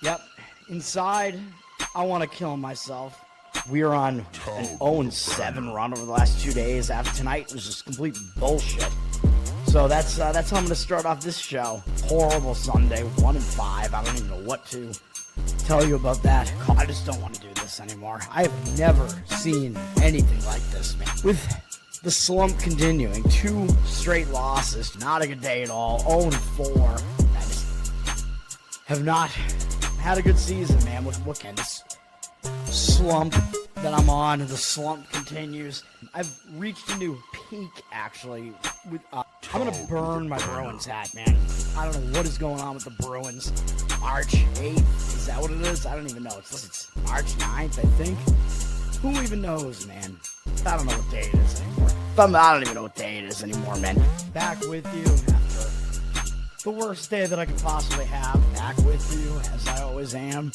Yep. Inside, I want to kill myself. We are on an 0-7 run over the last 2 days. After tonight was just complete bullshit. So that's how I'm going to start off this show. Horrible Sunday, 1-5. I don't even know what to tell you about that. I just don't want to do this anymore. I have never seen anything like this, man. With the slump continuing, 2 straight losses, not a good day at all. 0-4. I just have not had a good season, man. What kind of slump that I'm on? The slump continues. I've reached a new peak, actually. With I'm going to burn my Bruins hat, man. I don't know what is going on with the Bruins. March 8th, is that what it is? I don't even know. It's March 9th, I think. Who even knows, man? I don't know what day it is anymore. I don't even know what day it is anymore, man. Back with you after the worst day that I could possibly have. Back with you, as I always am.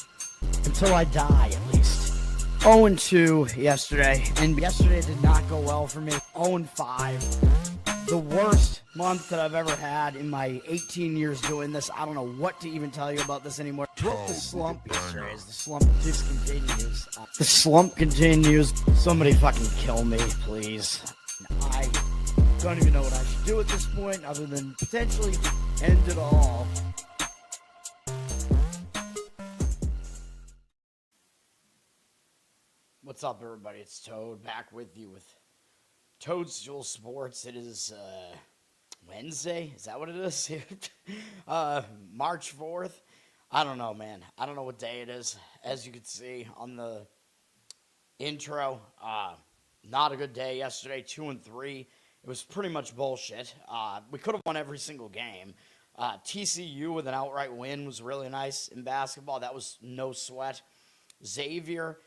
Until I die, at least. 0-2 yesterday, and yesterday did not go well for me. 0-5. The worst month that I've ever had in my 18 years doing this. I don't know what to even tell you about this anymore. Broke the slump yesterday as the slump just continues. The slump continues. Somebody fucking kill me, please. I don't even know what I should do at this point other than potentially end it all. What's up, everybody? It's Toad back with you with Toadstool Sports. It is Wednesday. Is that what it is? March 4th. I don't know, man. I don't know what day it is. As you can see on the intro, not a good day yesterday. 2-3. It was pretty much bullshit. We could have won every single game. TCU with an outright win was really nice in basketball. That was no sweat. Xavier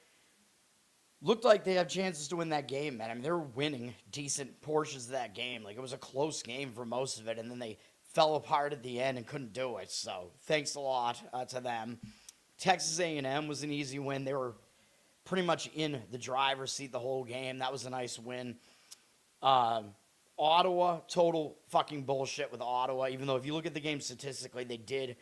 looked like they have chances to win that game, man. I mean, they were winning decent portions of that game. Like, it was a close game for most of it, and then they fell apart at the end and couldn't do it. So, thanks a lot to them. Texas A&M was an easy win. They were pretty much in the driver's seat the whole game. That was a nice win. Ottawa, total fucking bullshit with Ottawa, even though if you look at the game statistically, they did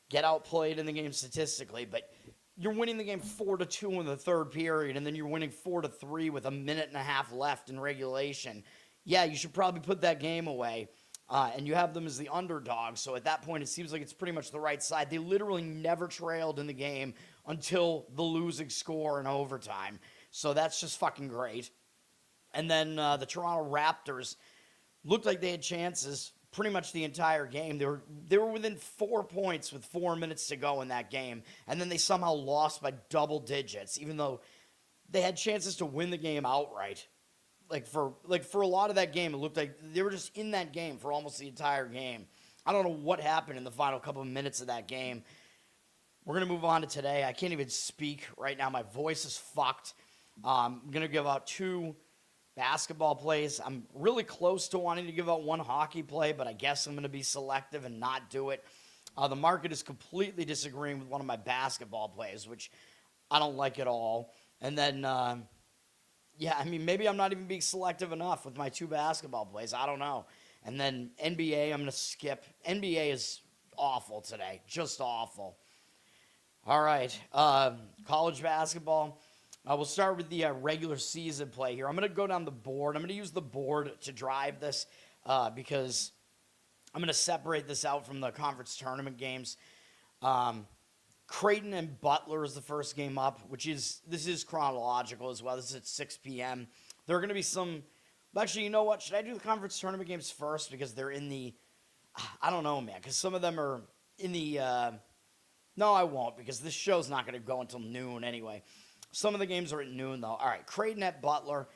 get outplayed in the game statistically, but you're winning the game 4-2 in the third period, and then you're winning 4-3 with a minute and a half left in regulation. Yeah, you should probably put that game away, and you have them as the underdog. So at that point, it seems like it's pretty much the right side. They literally never trailed in the game until the losing score in overtime. So that's just fucking great. And then the Toronto Raptors looked like they had chances pretty much the entire game. They were within 4 points with 4 minutes to go in that game, and then they somehow lost by double digits, even though they had chances to win the game outright. For a lot of that game, it looked like they were just in that game for almost the entire game. I don't know what happened in the final couple of minutes of that game. We're going to move on to today. I can't even speak right now. My voice is fucked. I'm going to give out 2 basketball plays. I'm really close to wanting to give out 1 hockey play, but I guess I'm going to be selective and not do it. The market is completely disagreeing with one of my basketball plays, which I don't like at all. And then, maybe I'm not even being selective enough with my 2 basketball plays. I don't know. And then NBA, I'm going to skip. NBA is awful today. Just awful. All right. College basketball. We'll start with the regular season play here. I'm going to go down the board. I'm going to use the board to drive this because I'm going to separate this out from the conference tournament games. Creighton and Butler is the first game up, this is chronological as well. This is at 6 p.m. There are going to be some – actually, you know what? Should I do the conference tournament games first because they're in the – I don't know, man, because some of them are in the no, I won't because this show's not going to go until noon anyway. Some of the games are at noon, though. All right, Creighton at Butler.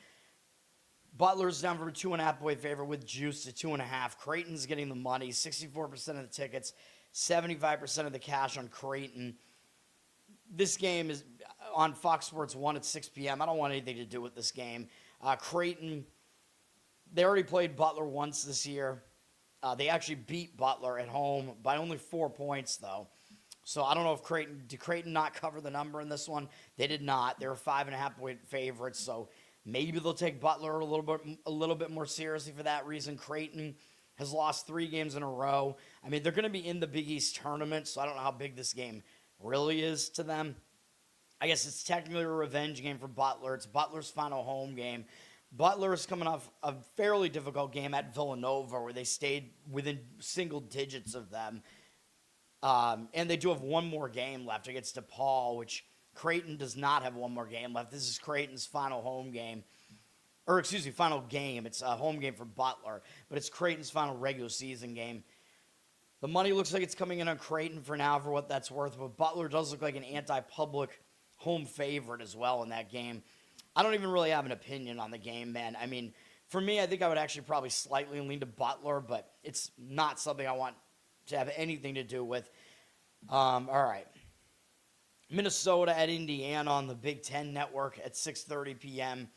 Butler's down for a 2.5-point favorite with juice to 2.5. Creighton's getting the money, 64% of the tickets, 75% of the cash on Creighton. This game is on Fox Sports 1 at 6 p.m. I don't want anything to do with this game. Creighton, they already played Butler once this year. They actually beat Butler at home by only 4 points, though. So I don't know if did Creighton not cover the number in this one? They did not. They were 5.5-point favorites, so maybe they'll take Butler a little bit more seriously for that reason. Creighton has lost 3 games in a row. I mean, they're going to be in the Big East tournament, so I don't know how big this game really is to them. I guess it's technically a revenge game for Butler. It's Butler's final home game. Butler is coming off a fairly difficult game at Villanova where they stayed within single digits of them. And they do have one more game left against DePaul, which Creighton does not have one more game left. This is Creighton's final home game. Or, excuse me, final game. It's a home game for Butler, but it's Creighton's final regular season game. The money looks like it's coming in on Creighton for now for what that's worth, but Butler does look like an anti-public home favorite as well in that game. I don't even really have an opinion on the game, man. I mean, for me, I think I would actually probably slightly lean to Butler, but it's not something I want to have anything to do with. All right. Minnesota at Indiana on the Big Ten Network at 6:30 p.m.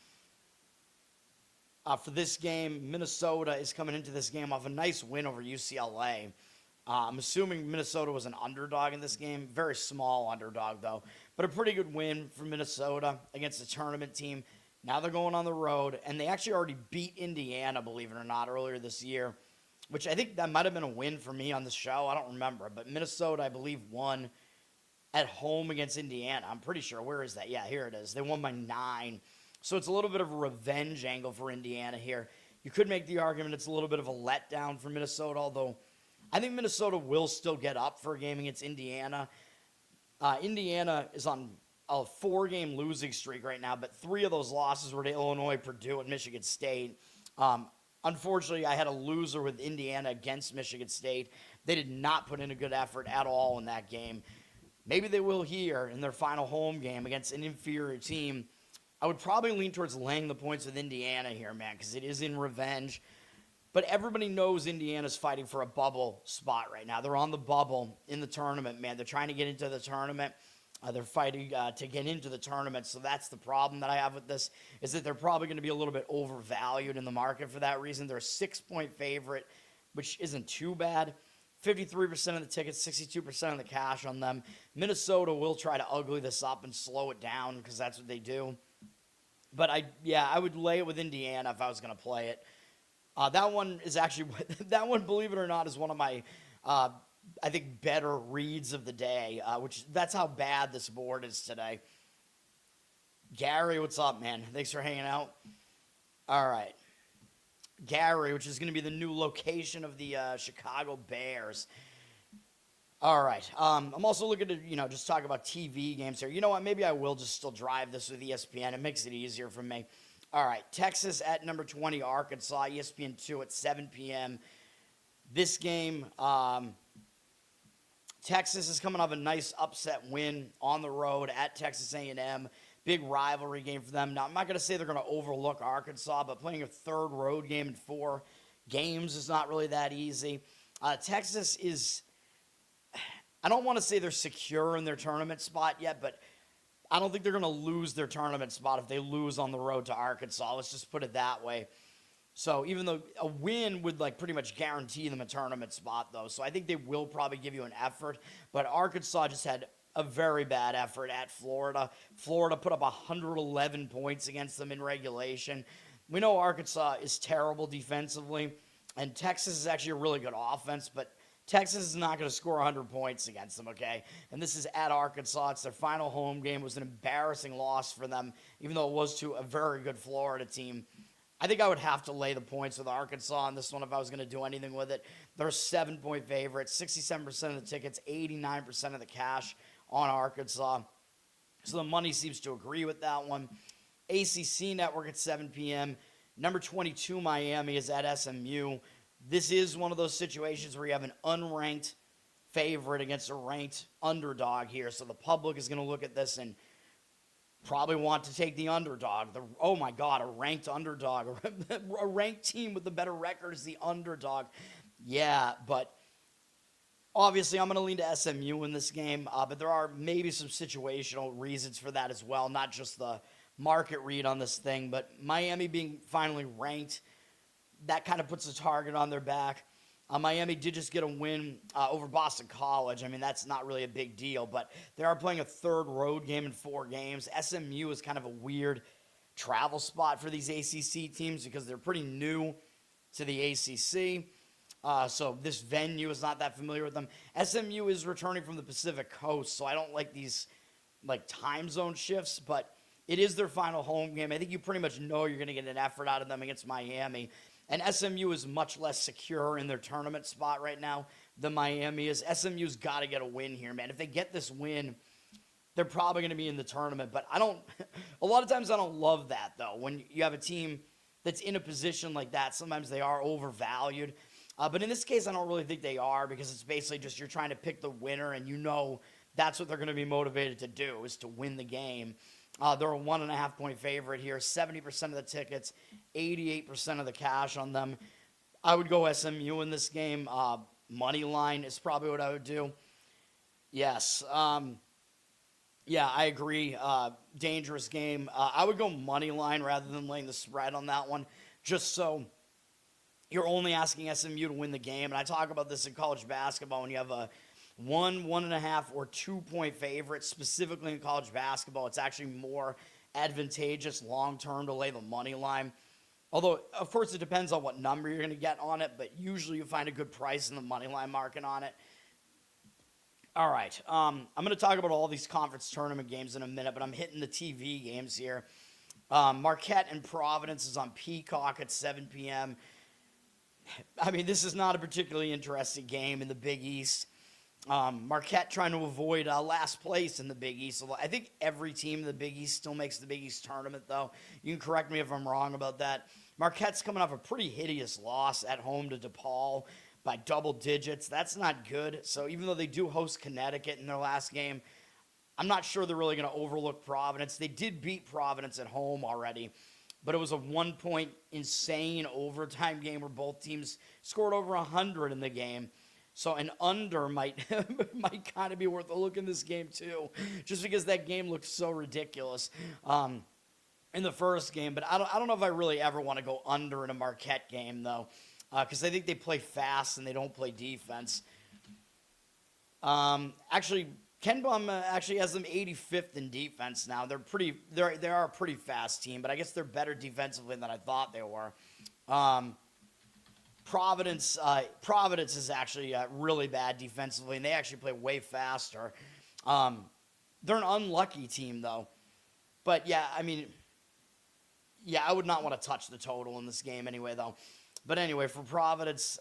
For this game, Minnesota is coming into this game off a nice win over UCLA. I'm assuming Minnesota was an underdog in this game. Very small underdog, though. But a pretty good win for Minnesota against a tournament team. Now they're going on the road, and they actually already beat Indiana, believe it or not, earlier this year, which I think that might have been a win for me on the show. I don't remember. But Minnesota, I believe, won at home against Indiana. I'm pretty sure. Where is that? Yeah, here it is. They won by 9. So it's a little bit of a revenge angle for Indiana here. You could make the argument it's a little bit of a letdown for Minnesota, although I think Minnesota will still get up for a game against Indiana. Indiana is on a 4-game losing streak right now, but 3 of those losses were to Illinois, Purdue, and Michigan State. Unfortunately, I had a loser with Indiana against Michigan State. They did not put in a good effort at all in that game. Maybe they will here in their final home game against an inferior team. I would probably lean towards laying the points with Indiana here, man, because it is in revenge. But everybody knows Indiana's fighting for a bubble spot right now. They're on the bubble in the tournament, man. They're trying to get into the tournament. They're fighting to get into the tournament. So that's the problem that I have with this, is that they're probably going to be a little bit overvalued in the market for that reason. They're a 6-point favorite, which isn't too bad. 53% of the tickets, 62% of the cash on them. Minnesota will try to ugly this up and slow it down because that's what they do. But I would lay it with Indiana if I was going to play it. That one is actually, believe it or not, is one of my, I think, better reads of the day, which that's how bad this board is today. Gary, what's up, man? Thanks for hanging out. All right. Gary, which is going to be the new location of the Chicago Bears. All right. I'm also looking to, just talk about TV games here. You know what? Maybe I will just still drive this with ESPN. It makes it easier for me. All right, Texas at number 20, Arkansas, ESPN 2 at 7 p.m. This game, Texas is coming off a nice upset win on the road at Texas A&M. Big rivalry game for them. Now, I'm not going to say they're going to overlook Arkansas, but playing a third road game in 4 games is not really that easy. Texas is, I don't want to say they're secure in their tournament spot yet, but I don't think they're going to lose their tournament spot if they lose on the road to Arkansas. Let's just put it that way. So even though a win would pretty much guarantee them a tournament spot, though. So I think they will probably give you an effort. But Arkansas just had a very bad effort at Florida. Florida put up 111 points against them in regulation. We know Arkansas is terrible defensively, and Texas is actually a really good offense, but Texas is not going to score 100 points against them, okay? And this is at Arkansas. It's their final home game. It was an embarrassing loss for them, even though it was to a very good Florida team. I think I would have to lay the points with Arkansas on this one if I was going to do anything with it. They're a 7-point favorite, 67% of the tickets, 89% of the cash on Arkansas. So the money seems to agree with that one. ACC Network at 7 p.m. Number 22, Miami, is at SMU. This is one of those situations where you have an unranked favorite against a ranked underdog here. So the public is going to look at this and probably want to take the underdog. Oh, my God, a ranked underdog. A ranked team with the better record is the underdog. Yeah, but obviously I'm going to lean to SMU in this game. But there are maybe some situational reasons for that as well, not just the market read on this thing. But Miami being finally ranked, that kind of puts a target on their back. Miami did just get a win over Boston College. I mean, that's not really a big deal, but they are playing a third road game in 4 games. SMU is kind of a weird travel spot for these ACC teams because they're pretty new to the ACC. So this venue is not that familiar with them. SMU is returning from the Pacific Coast, so I don't like these like time zone shifts, but it is their final home game. I think you pretty much know you're going to get an effort out of them against Miami. And SMU is much less secure in their tournament spot right now than Miami is. SMU's got to get a win here, man. If they get this win, they're probably going to be in the tournament. But a lot of times I don't love that, though. When you have a team that's in a position like that, sometimes they are overvalued. But in this case, I don't really think they are, because it's basically just you're trying to pick the winner, and you know that's what they're going to be motivated to do, is to win the game. They're a 1.5 point favorite here. 70% of the tickets, 88% of the cash on them. I would go SMU in this game. Money line is probably what I would do. Yes. Yeah, I agree. Dangerous game. I would go money line rather than laying the spread on that one, just so you're only asking SMU to win the game. And I talk about this in college basketball when you have a 1.5, or 2 point favorite, specifically in college basketball. It's actually more advantageous long-term to lay the money line. Although, of course, it depends on what number you're going to get on it, but usually you find a good price in the money line market on it. All right, I'm going to talk about all these conference tournament games in a minute, but I'm hitting the TV games here. Marquette and Providence is on Peacock at 7 p.m. I mean, this is not a particularly interesting game in the Big East. Marquette trying to avoid last place in the Big East. I think every team in the Big East still makes the Big East tournament, though. You can correct me if I'm wrong about that. Marquette's coming off a pretty hideous loss at home to DePaul by double digits. That's not good. So even though they do host Connecticut in their last game, I'm not sure they're really going to overlook Providence. They did beat Providence at home already, but it was a 1 point insane overtime game where both teams scored over 100 in the game. So an under might kind of be worth a look in this game too, just because that game looked so ridiculous in the first game. But I don't know if I really ever want to go under in a Marquette game though, because I think they play fast and they don't play defense. Actually, Ken Bum actually has them 85th in defense now. They are a pretty fast team, but I guess they're better defensively than I thought they were. Providence is actually really bad defensively, and they actually play way faster. They're an unlucky team, though. But, yeah, I mean, yeah, I would not want to touch the total in this game anyway, though. But anyway, for Providence,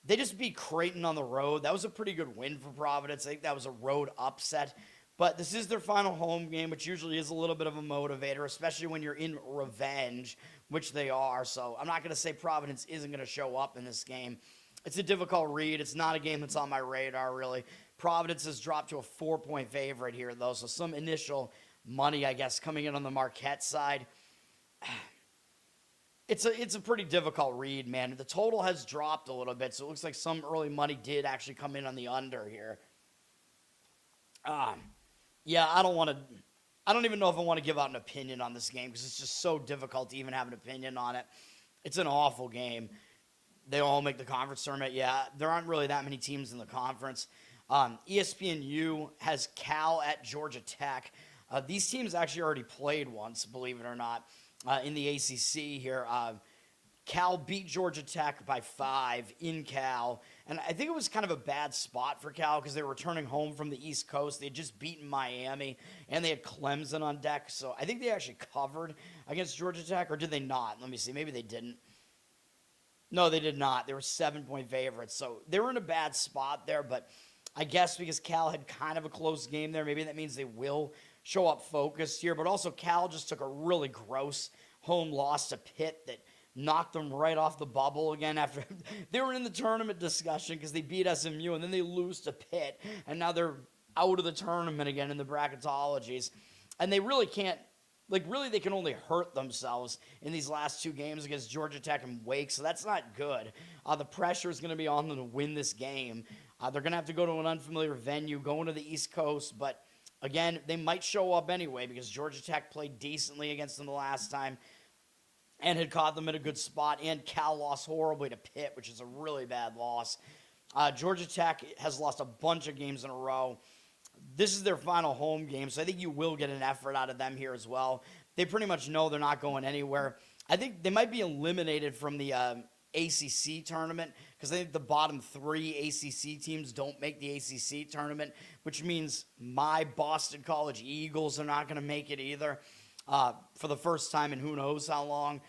they just beat Creighton on the road. That was a pretty good win for Providence. I think that was a road upset. But this is their final home game, which usually is a little bit of a motivator, especially when you're in revenge, which they are. So I'm not going to say Providence isn't going to show up in this game. It's a difficult read. It's not a game that's on my radar, really. Providence has dropped to a 4 point favorite here, though. So some initial money, I guess, coming in on the Marquette side. It's a pretty difficult read, man. The total has dropped a little bit, so it looks like some early money did actually come in on the under here. Yeah, I don't even know if I want to give out an opinion on this game because it's just so difficult to even have an opinion on it. It's an awful game. They all make the conference tournament. Yeah, there aren't really that many teams in the conference. ESPNU has Cal at Georgia Tech. These teams actually already played once, believe it or not, in the ACC here. Cal beat Georgia Tech by 5 in Cal. And I think it was kind of a bad spot for Cal because they were returning home from the East Coast. They had just beaten Miami, and they had Clemson on deck. So I think they actually covered against Georgia Tech, or did they not? Let me see. Maybe they didn't. No, they did not. They were 7 point favorites. So they were in a bad spot there, but I guess because Cal had kind of a close game there, maybe that means they will show up focused here. But also Cal just took a really gross home loss to Pitt that knocked them right off the bubble again after they were in the tournament discussion because they beat SMU and then they lose to Pitt and now they're out of the tournament again in the bracketologies. And they really can't, really they can only hurt themselves in these last 2 games against Georgia Tech and Wake, so that's not good. The pressure is going to be on them to win this game. They're going to have to go to an unfamiliar venue, going to the East Coast, but again, they might show up anyway because Georgia Tech played decently against them the last time and had caught them at a good spot, and Cal lost horribly to Pitt, which is a really bad loss. Georgia Tech has lost a bunch of games in a row. This is their final home game, so I think you will get an effort out of them here as well. They pretty much know they're not going anywhere. I think they might be eliminated from the ACC tournament, because I think the bottom 3 ACC teams don't make the ACC tournament, which means my Boston College Eagles are not going to make it either for the first time in who knows how long.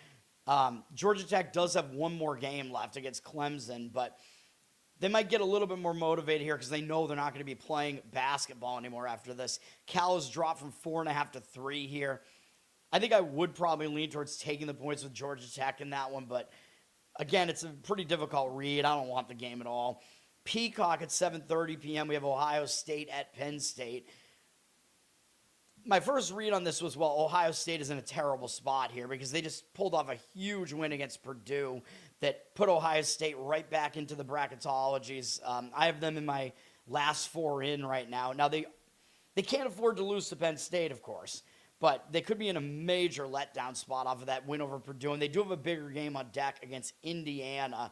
Georgia Tech does have one more game left against Clemson, but they might get a little bit more motivated here because they know they're not going to be playing basketball anymore after this. Cal has dropped from 4.5 to 3 here. I think I would probably lean towards taking the points with Georgia Tech in that one, but again, it's a pretty difficult read. I don't want the game at all. Peacock at 7:30 p.m. We have Ohio State at Penn State. My first read on this was, well, Ohio State is in a terrible spot here because they just pulled off a huge win against Purdue that put Ohio State right back into the bracketologies. I have them in my last 4 in right now. Now, they can't afford to lose to Penn State, of course, but they could be in a major letdown spot off of that win over Purdue, and they do have a bigger game on deck against Indiana,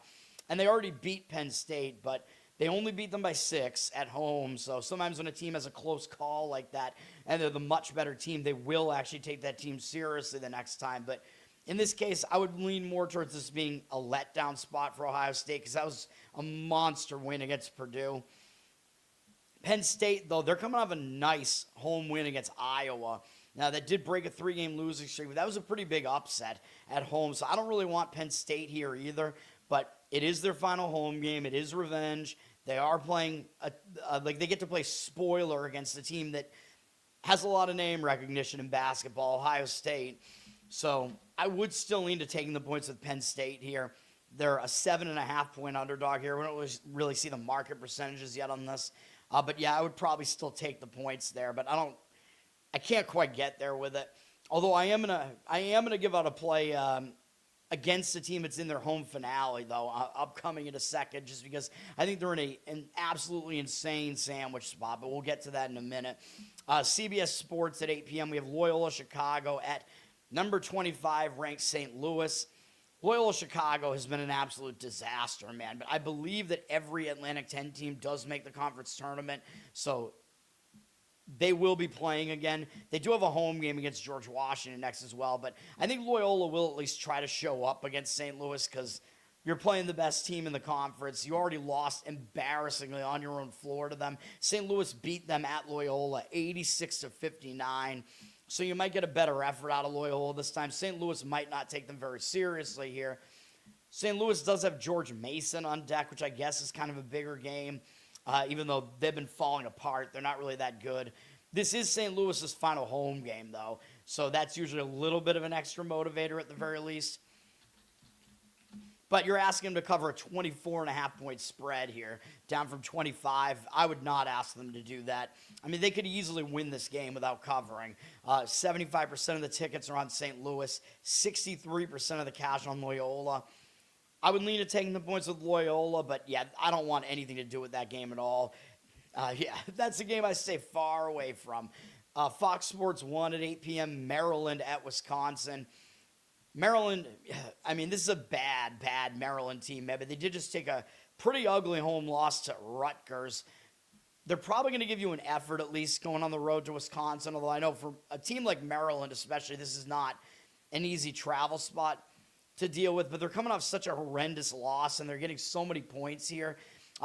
and they already beat Penn State, but they only beat them by 6 at home. So sometimes when a team has a close call like that and they're the much better team, they will actually take that team seriously the next time. But in this case, I would lean more towards this being a letdown spot for Ohio State because that was a monster win against Purdue. Penn State, though, they're coming off a nice home win against Iowa. Now, that did break a 3-game losing streak, but that was a pretty big upset at home. So I don't really want Penn State here either, but it is their final home game. It is revenge. They are playing, they get to play spoiler against a team that has a lot of name recognition in basketball, Ohio State. So I would still lean to taking the points with Penn State here. They're a 7.5-point underdog here. We don't really see the market percentages yet on this. But yeah, I would probably still take the points there, but I can't quite get there with it. Although I am gonna give out a play against a team that's in their home finale, though, upcoming in a second, just because I think they're in an absolutely insane sandwich spot, but we'll get to that in a minute. CBS Sports at 8 p.m., we have Loyola Chicago at number 25 ranked St. Louis. Loyola Chicago has been an absolute disaster, man, but I believe that every Atlantic 10 team does make the conference tournament, so they will be playing again. They do have a home game against George Washington next as well, but I think Loyola will at least try to show up against St. Louis because you're playing the best team in the conference. You already lost embarrassingly on your own floor to them. St. Louis beat them at Loyola 86-59, so you might get a better effort out of Loyola this time. St. Louis might not take them very seriously here. St. Louis does have George Mason on deck, which I guess is kind of a bigger game. Even though they've been falling apart, they're not really that good. This is St. Louis's final home game, though, so that's usually a little bit of an extra motivator at the very least. But you're asking them to cover a 24.5-point spread here, down from 25. I would not ask them to do that. I mean, they could easily win this game without covering. 75% of the tickets are on St. Louis, 63% of the cash on Loyola. I would lean to taking the points with Loyola, but yeah, I don't want anything to do with that game at all. Yeah, that's a game I stay far away from. Fox Sports 1 at 8 p.m., Maryland at Wisconsin. Maryland, I mean, this is a bad Maryland team, man, but they did just take a pretty ugly home loss to Rutgers. They're probably going to give you an effort at least going on the road to Wisconsin, although I know for a team like Maryland especially, this is not an easy travel spot to deal with, but they're coming off such a horrendous loss, and they're getting so many points here.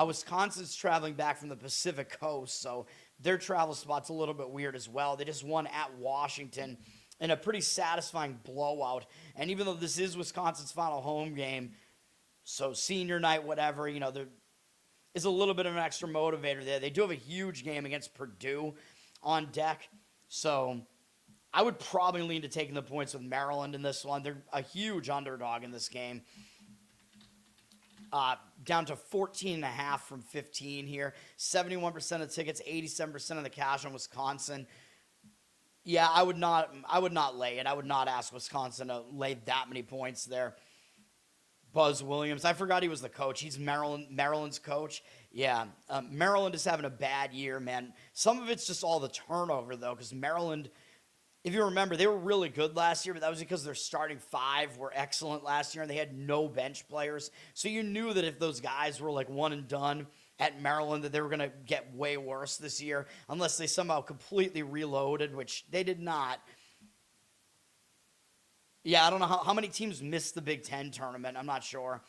Wisconsin's traveling back from the Pacific Coast, so their travel spot's a little bit weird as well. They just won at Washington in a pretty satisfying blowout, and even though this is Wisconsin's final home game, so senior night, whatever, you know, there is a little bit of an extra motivator there. They do have a huge game against Purdue on deck, so I would probably lean to taking the points with Maryland in this one. They're a huge underdog in this game. Down to 14.5 from 15 here. 71% of tickets, 87% of the cash on Wisconsin. Yeah, I would not lay it. I would not ask Wisconsin to lay that many points there. Buzz Williams, I forgot he was the coach. He's Maryland's coach. Yeah, Maryland is having a bad year, man. Some of it's just all the turnover, though, because Maryland, if you remember, they were really good last year, but that was because their starting 5 were excellent last year, and they had no bench players. So you knew that if those guys were like one and done at Maryland, that they were going to get way worse this year, unless they somehow completely reloaded, which they did not. Yeah, I don't know how many teams missed the Big Ten tournament. I'm not sure.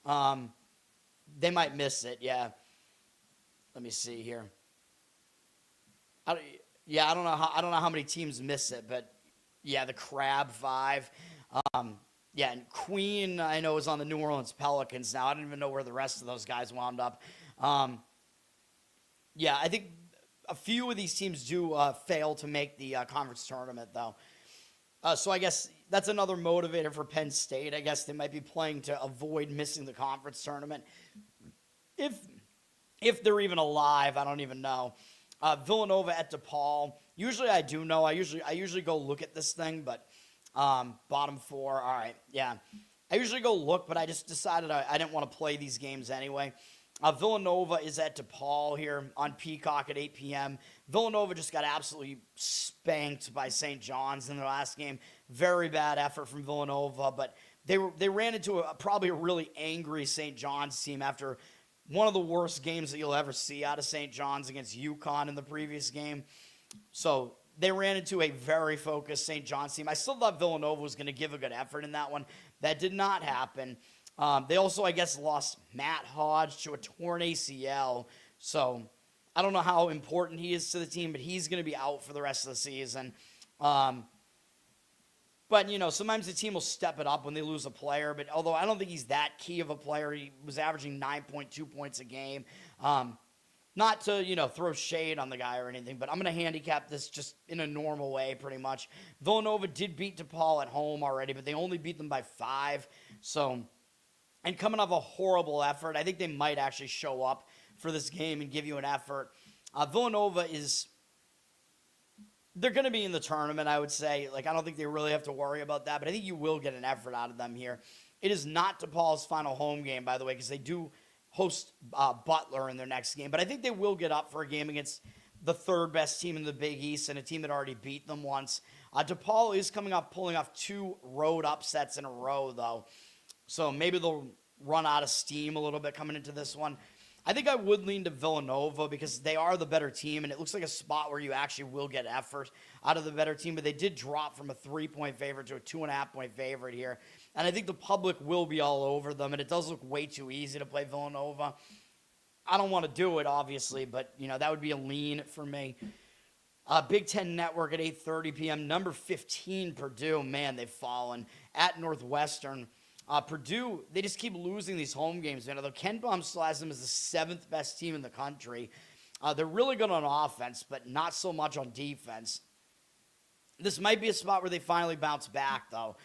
They might miss it, yeah. Let me see here. I don't know how many teams miss it, but yeah, the Crab 5. Yeah, and Queen, I know, is on the New Orleans Pelicans now. I don't even know where the rest of those guys wound up. Yeah, I think a few of these teams do fail to make the conference tournament, though. So I guess that's another motivator for Penn State. I guess they might be playing to avoid missing the conference tournament. If they're even alive, I don't even know. Villanova at DePaul. Usually I do know. I usually go look at this thing, but bottom 4. All right, yeah. I usually go look, but I just decided I didn't want to play these games anyway. Villanova is at DePaul here on Peacock at 8 p.m. Villanova just got absolutely spanked by St. John's in their last game. Very bad effort from Villanova, but they ran into probably a really angry St. John's team after one of the worst games that you'll ever see out of St. John's against UConn in the previous game. So they ran into a very focused St. John's team. I still thought Villanova was going to give a good effort in that one. That did not happen. They also, I guess, lost Matt Hodge to a torn ACL. So I don't know how important he is to the team, but he's going to be out for the rest of the season. But, you know, sometimes the team will step it up when they lose a player. But although I don't think he's that key of a player, he was averaging 9.2 points a game. Not to, you know, throw shade on the guy or anything, but I'm going to handicap this just in a normal way pretty much. Villanova did beat DePaul at home already, but they only beat them by 5. So, and coming off a horrible effort, I think they might actually show up for this game and give you an effort. Villanova is... They're going to be in the tournament, I would say. Like, I don't think they really have to worry about that, but I think you will get an effort out of them here. It is not DePaul's final home game, by the way, because they do host Butler in their next game. But I think they will get up for a game against the third best team in the Big East and a team that already beat them once. DePaul is pulling off 2 road upsets in a row, though. So maybe they'll run out of steam a little bit coming into this one. I think I would lean to Villanova because they are the better team, and it looks like a spot where you actually will get effort out of the better team, but they did drop from a 3-point favorite to a 2.5-point favorite here, and I think the public will be all over them, and it does look way too easy to play Villanova. I don't want to do it, obviously, but, you know, that would be a lean for me. Big Ten Network at 8:30 p.m. Number 15, Purdue. Man, they've fallen. At Northwestern. Purdue, they just keep losing these home games. You know, though Ken Baum still has them as the 7th best team in the country. They're really good on offense, but not so much on defense. This might be a spot where they finally bounce back, though.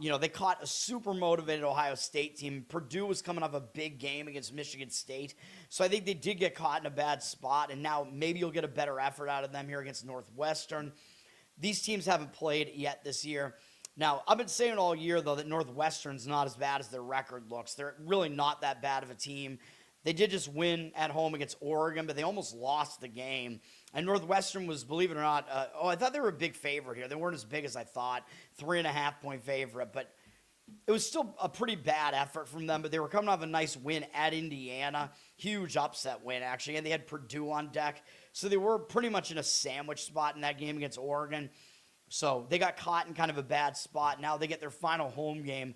You know, they caught a super motivated Ohio State team. Purdue was coming off a big game against Michigan State. So I think they did get caught in a bad spot, and now maybe you'll get a better effort out of them here against Northwestern. These teams haven't played yet this year. Now, I've been saying all year, though, that Northwestern's not as bad as their record looks. They're really not that bad of a team. They did just win at home against Oregon, but they almost lost the game. And Northwestern was, believe it or not, I thought they were a big favorite here. They weren't as big as I thought, 3.5-point favorite. But it was still a pretty bad effort from them, but they were coming off a nice win at Indiana. Huge upset win, actually, and they had Purdue on deck. So they were pretty much in a sandwich spot in that game against Oregon. So they got caught in kind of a bad spot. Now they get their final home game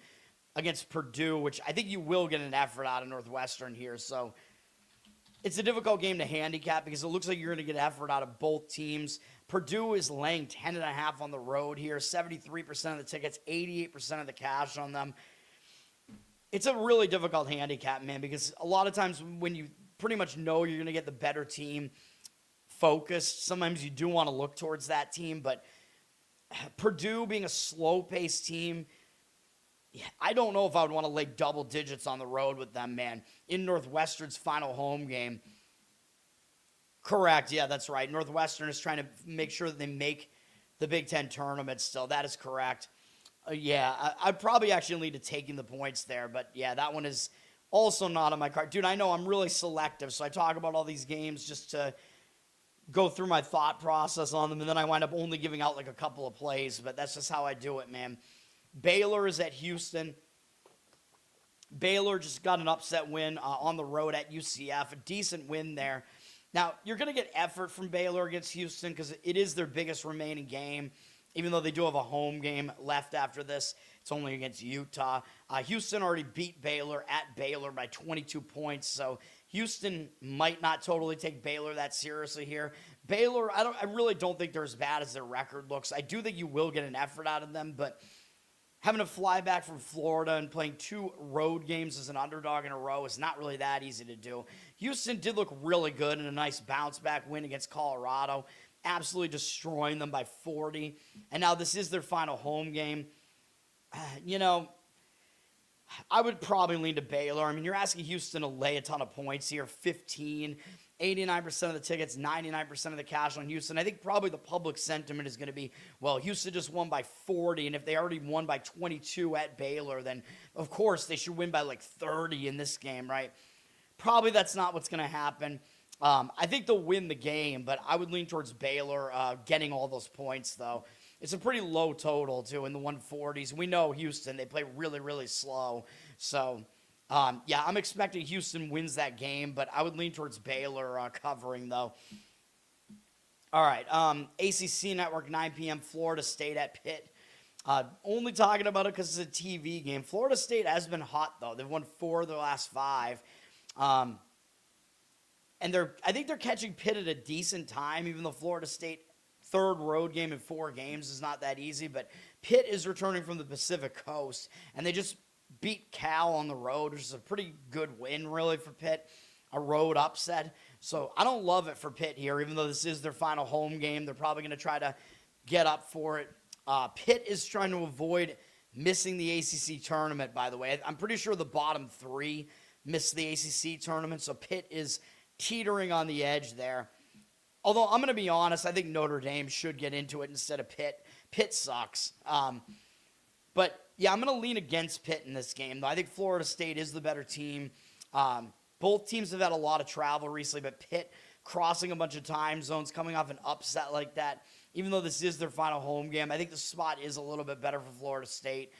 against Purdue, which I think you will get an effort out of Northwestern here. So it's a difficult game to handicap because it looks like you're going to get effort out of both teams. Purdue is laying 10.5 on the road here, 73% of the tickets, 88% of the cash on them. It's a really difficult handicap, man, because a lot of times when you pretty much know you're going to get the better team focused, sometimes you do want to look towards that team, but Purdue being a slow-paced team, I don't know if I would want to lay double digits on the road with them, man, in Northwestern's final home game. Correct, yeah, that's right. Northwestern is trying to make sure that they make the Big Ten tournament still. That is correct. I'd probably actually lead to taking the points there, but yeah, that one is also not on my card. Dude, I know I'm really selective, so I talk about all these games just to go through my thought process on them, and then I wind up only giving out like a couple of plays, but that's just how I do it, man. Baylor is at Houston. Baylor just got an upset win on the road at UCF, a decent win there. Now, you're going to get effort from Baylor against Houston because it is their biggest remaining game, even though they do have a home game left after this. It's only against Utah. Houston already beat Baylor at Baylor by 22 points, so Houston might not totally take Baylor that seriously here. Baylor, I really don't think they're as bad as their record looks. I do think you will get an effort out of them, but having to fly back from Florida and playing 2 road games as an underdog in a row is not really that easy to do. Houston did look really good in a nice bounce-back win against Colorado, absolutely destroying them by 40. And now this is their final home game. I would probably lean to Baylor. I mean, you're asking Houston to lay a ton of points here, 15, 89% of the tickets, 99% of the cash on Houston. I think probably the public sentiment is going to be, well, Houston just won by 40, and if they already won by 22 at Baylor, then of course they should win by like 30 in this game, right? Probably that's not what's going to happen. I think they'll win the game, but I would lean towards Baylor getting all those points, though. It's a pretty low total, too, in the 140s. We know Houston, they play really, really slow. So, yeah, I'm expecting Houston wins that game, but I would lean towards Baylor covering, though. All right, ACC Network, 9 p.m., Florida State at Pitt. Only talking about it because it's a TV game. Florida State has been hot, though. They've won 4 of their last 5. And I think they're catching Pitt at a decent time, even though Florida State 3rd road game in 4 games is not that easy. But Pitt is returning from the Pacific Coast, and they just beat Cal on the road, which is a pretty good win, really, for Pitt, a road upset. So I don't love it for Pitt here, even though this is their final home game. They're probably going to try to get up for it. Pitt is trying to avoid missing the ACC tournament, by the way. I'm pretty sure the bottom 3 missed the ACC tournament, so Pitt is teetering on the edge there. Although, I'm going to be honest, I think Notre Dame should get into it instead of Pitt. Pitt sucks. But, yeah, I'm going to lean against Pitt in this game, though. I think Florida State is the better team. Both teams have had a lot of travel recently, but Pitt crossing a bunch of time zones, coming off an upset like that, even though this is their final home game, I think the spot is a little bit better for Florida State.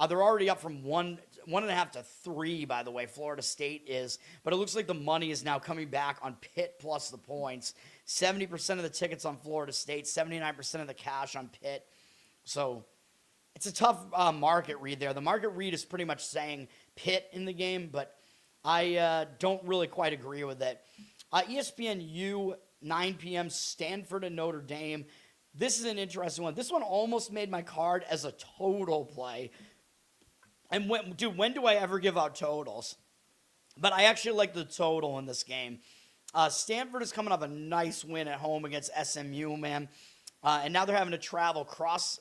They're already up from 1.5 to 3, by the way, Florida State is. But it looks like the money is now coming back on Pitt plus the points. 70% of the tickets on Florida State, 79% of the cash on Pitt. So it's a tough market read there. The market read is pretty much saying Pitt in the game, but I don't really quite agree with it. ESPNU, 9 p.m., Stanford and Notre Dame. This is an interesting one. This one almost made my card as a total play. And when do I ever give out totals? But I actually like the total in this game. Stanford is coming off a nice win at home against SMU, man. And now they're having to travel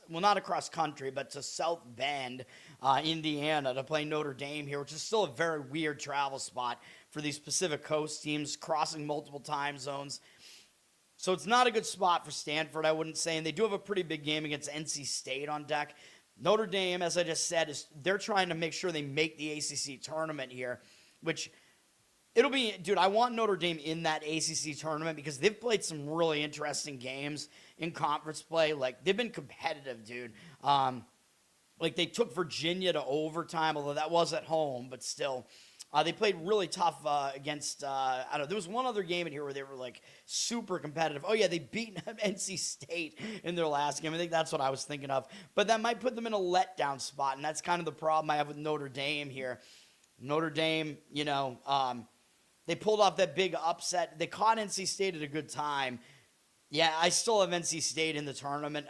not across country, but to South Bend, Indiana, to play Notre Dame here, which is still a very weird travel spot for these Pacific Coast teams, crossing multiple time zones. So it's not a good spot for Stanford, I wouldn't say. And they do have a pretty big game against NC State on deck. Notre Dame, as I just said, they're trying to make sure they make the ACC tournament here, which it'll be, dude, I want Notre Dame in that ACC tournament because they've played some really interesting games in conference play. Like, they've been competitive, dude. Like, they took Virginia to overtime, although that was at home, but still. They played really tough against, there was one other game in here where they were, like, super competitive. Oh, yeah, they beat NC State in their last game. I think that's what I was thinking of. But that might put them in a letdown spot, and that's kind of the problem I have with Notre Dame here. Notre Dame, they pulled off that big upset. They caught NC State at a good time. Yeah, I still have NC State in the tournament.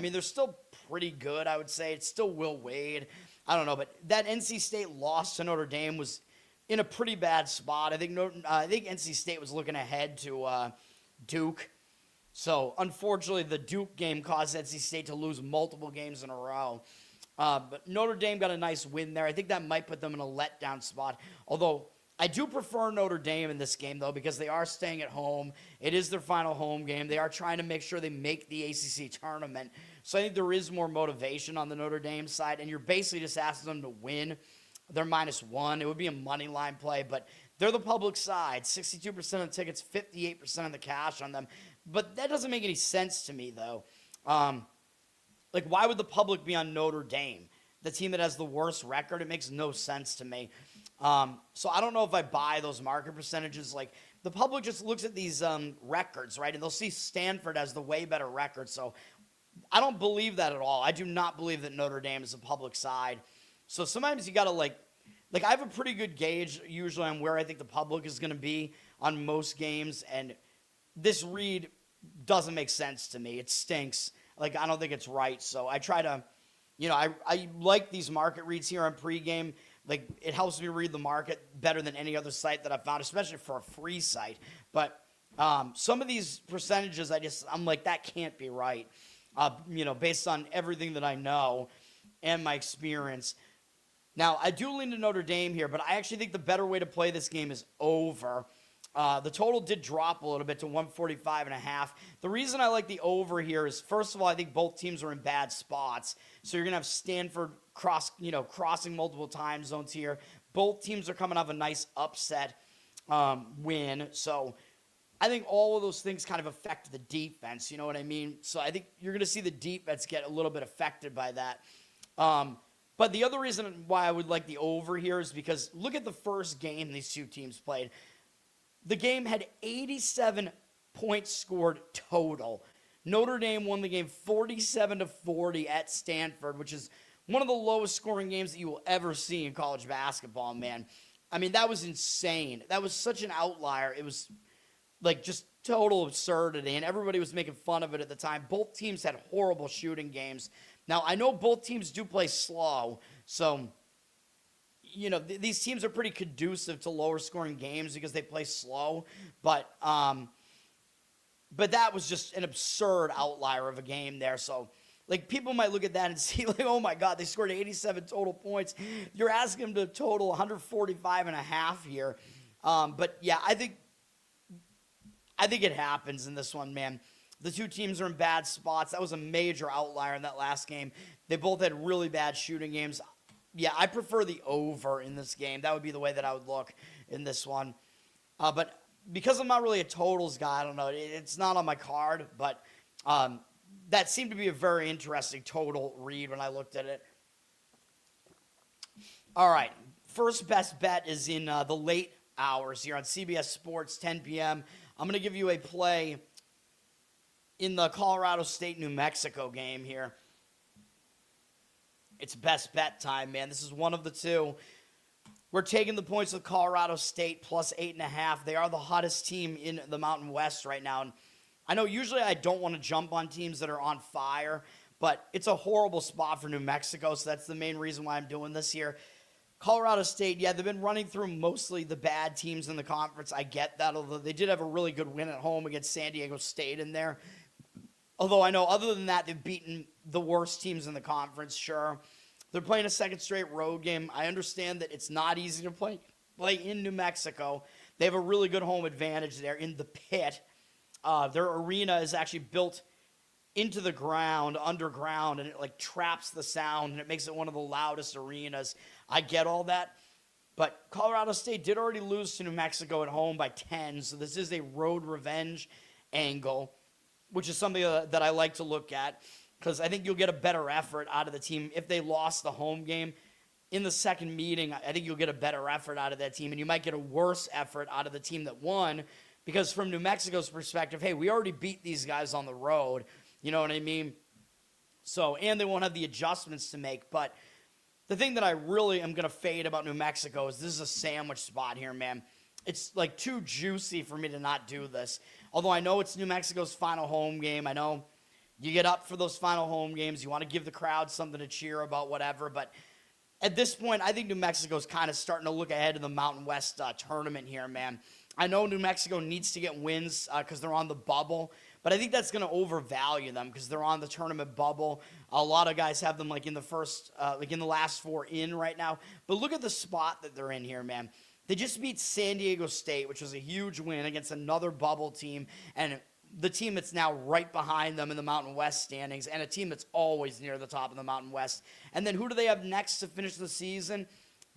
They're still pretty good, I would say. It's still Will Wade. I don't know, but that NC State loss to Notre Dame was in a pretty bad spot. I think NC State was looking ahead to Duke. So, unfortunately, the Duke game caused NC State to lose multiple games in a row. But Notre Dame got a nice win there. I think that might put them in a letdown spot. Although, I do prefer Notre Dame in this game, though, because they are staying at home. It is their final home game. They are trying to make sure they make the ACC tournament. So I think there is more motivation on the Notre Dame side, and you're basically just asking them to win. They're -1. It would be a money line play, but they're the public side. 62% of the tickets, 58% of the cash on them. But that doesn't make any sense to me, though. Why would the public be on Notre Dame, the team that has the worst record? It makes no sense to me. So I don't know if I buy those market percentages. Like, the public just looks at these records, right? And they'll see Stanford as the way better record. So I don't believe that at all. I do not believe that Notre Dame is a public side. So sometimes you got to like I have a pretty good gauge usually on where I think the public is going to be on most games. And this read doesn't make sense to me. It stinks. Like, I don't think it's right. So I try to, I like these market reads here on pregame. Like, it helps me read the market better than any other site that I've found, especially for a free site. But some of these percentages, I'm like, that can't be right, based on everything that I know and my experience. Now, I do lean to Notre Dame here, but I actually think the better way to play this game is over. The total did drop a little bit to 145.5. The reason I like the over here is, first of all, I think both teams are in bad spots. So you're going to have Stanford crossing multiple time zones here. Both teams are coming off a nice upset win. So I think all of those things kind of affect the defense. You know what I mean? So I think you're going to see the defense get a little bit affected by that. But the other reason why I would like the over here is because look at the first game these two teams played. The game had 87 points scored total. Notre Dame won the game 47-40 at Stanford, which is one of the lowest scoring games that you will ever see in college basketball, man. I mean, that was insane. That was such an outlier. It was like just total absurdity, and everybody was making fun of it at the time. Both teams had horrible shooting games. Now, I know both teams do play slow, so these teams are pretty conducive to lower scoring games because they play slow, but that was just an absurd outlier of a game there. So, like, people might look at that and see, like, oh my God, they scored 87 total points. You're asking them to total 145.5 here. But yeah, I think it happens in this one, man. The two teams are in bad spots. That was a major outlier in that last game. They both had really bad shooting games. Yeah, I prefer the over in this game. That would be the way that I would look in this one. But because I'm not really a totals guy, I don't know. It's not on my card, but that seemed to be a very interesting total read when I looked at it. All right, first best bet is in the late hours here on CBS Sports, 10 p.m. I'm going to give you a play in the Colorado State-New Mexico game here. It's best bet time, man. This is one of the two. We're taking the points with Colorado State plus 8.5. They are the hottest team in the Mountain West right now. And I know usually I don't want to jump on teams that are on fire, but it's a horrible spot for New Mexico, so that's the main reason why I'm doing this here. Colorado State, yeah, they've been running through mostly the bad teams in the conference. I get that, although they did have a really good win at home against San Diego State in there. Although I know other than that, they've beaten the worst teams in the conference, sure. They're playing a second straight road game. I understand that it's not easy to play in New Mexico. They have a really good home advantage there in the pit. Their arena is actually built into the ground, underground, and it like traps the sound, and it makes it one of the loudest arenas. I get all that. But Colorado State did already lose to New Mexico at home by 10, so this is a road revenge angle, which is something that I like to look at because I think you'll get a better effort out of the team. If they lost the home game in the second meeting, I think you'll get a better effort out of that team, and you might get a worse effort out of the team that won because from New Mexico's perspective, hey, we already beat these guys on the road. You know what I mean? So, and they won't have the adjustments to make. But the thing that I really am going to fade about New Mexico is this is a sandwich spot here, man. It's like too juicy for me to not do this. Although I know it's New Mexico's final home game. I know you get up for those final home games. You want to give the crowd something to cheer about, whatever. But at this point, I think New Mexico's kind of starting to look ahead to the Mountain West tournament here, man. I know New Mexico needs to get wins because they're on the bubble. But I think that's going to overvalue them because they're on the tournament bubble. A lot of guys have them like in the first, like in the last four in right now. But look at the spot that they're in here, man. They just beat San Diego State, which was a huge win against another bubble team, and the team that's now right behind them in the Mountain West standings, and a team that's always near the top of the Mountain West. And then who do they have next to finish the season?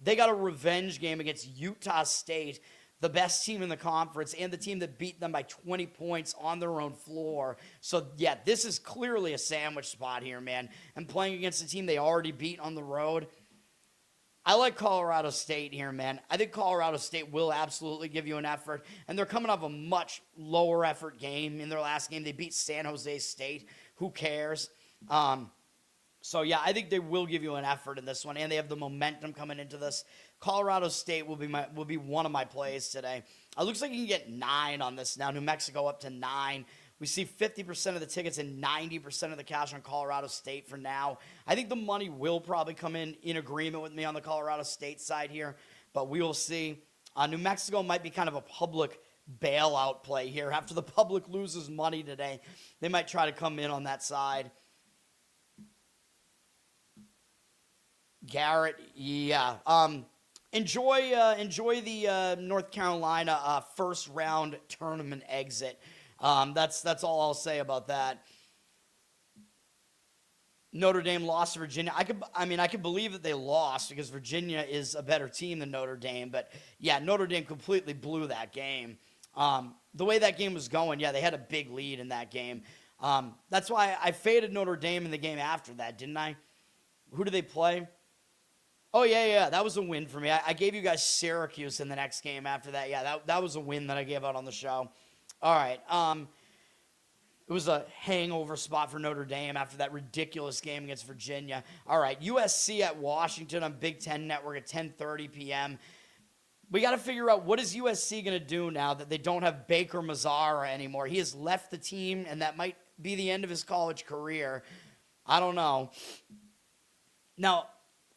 They got a revenge game against Utah State, the best team in the conference, and the team that beat them by 20 points on their own floor. So, yeah, this is clearly a sandwich spot here, man. And playing against a team they already beat on the road, I like Colorado State here, man. I think Colorado State will absolutely give you an effort, and they're coming off a much lower effort game in their last game. They beat San Jose State. Who cares? So, yeah, I think they will give you an effort in this one, and they have the momentum coming into this. Colorado State will be one of my plays today. It looks like you can get 9 on this now. New Mexico up to 9. We see 50% of the tickets and 90% of the cash on Colorado State for now. I think the money will probably come in agreement with me on the Colorado State side here, but we will see. New Mexico might be kind of a public bailout play here. After the public loses money today, they might try to come in on that side. Garrett, yeah. Enjoy the North Carolina first round tournament exit. That's all I'll say about that. Notre Dame lost to Virginia. I could believe that they lost because Virginia is a better team than Notre Dame. But yeah, Notre Dame completely blew that game. The way that game was going, yeah, they had a big lead in that game. That's why I faded Notre Dame in the game after that, didn't I? Who did they play? Oh, yeah, that was a win for me. I gave you guys Syracuse in the next game after that. Yeah, that was a win that I gave out on the show. All right. It was a hangover spot for Notre Dame after that ridiculous game against Virginia. All right, USC at Washington on Big Ten Network at 10:30 p.m. We got to figure out what is USC going to do now that they don't have Baker Mazzara anymore. He has left the team, and that might be the end of his college career. I don't know. Now,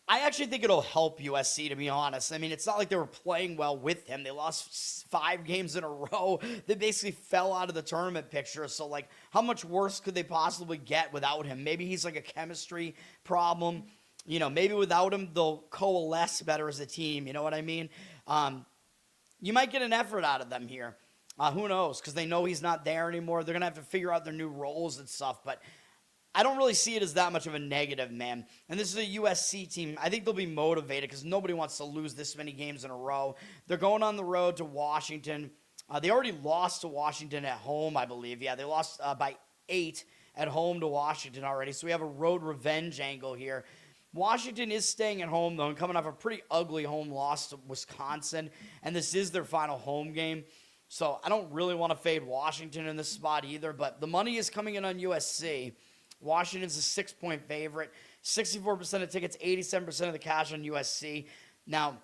I actually think it'll help USC, to be honest. I mean, it's not like they were playing well with him. They lost 5 games in a row. They basically fell out of the tournament picture. So, like, how much worse could they possibly get without him? Maybe he's like a chemistry problem. You know, maybe without him, they'll coalesce better as a team. You know what I mean? You might get an effort out of them here. Who knows? Because they know he's not there anymore. They're going to have to figure out their new roles and stuff. But I don't really see it as that much of a negative, man. And this is a USC team. I think they'll be motivated because nobody wants to lose this many games in a row. They're going on the road to Washington. They already lost to Washington at home, I believe. Yeah, they lost by 8 at home to Washington already. So we have a road revenge angle here. Washington is staying at home, though, and coming off a pretty ugly home loss to Wisconsin. And this is their final home game. So I don't really want to fade Washington in this spot either. But the money is coming in on USC. Washington's a 6-point favorite. 64% of tickets, 87% of the cash on USC. Now,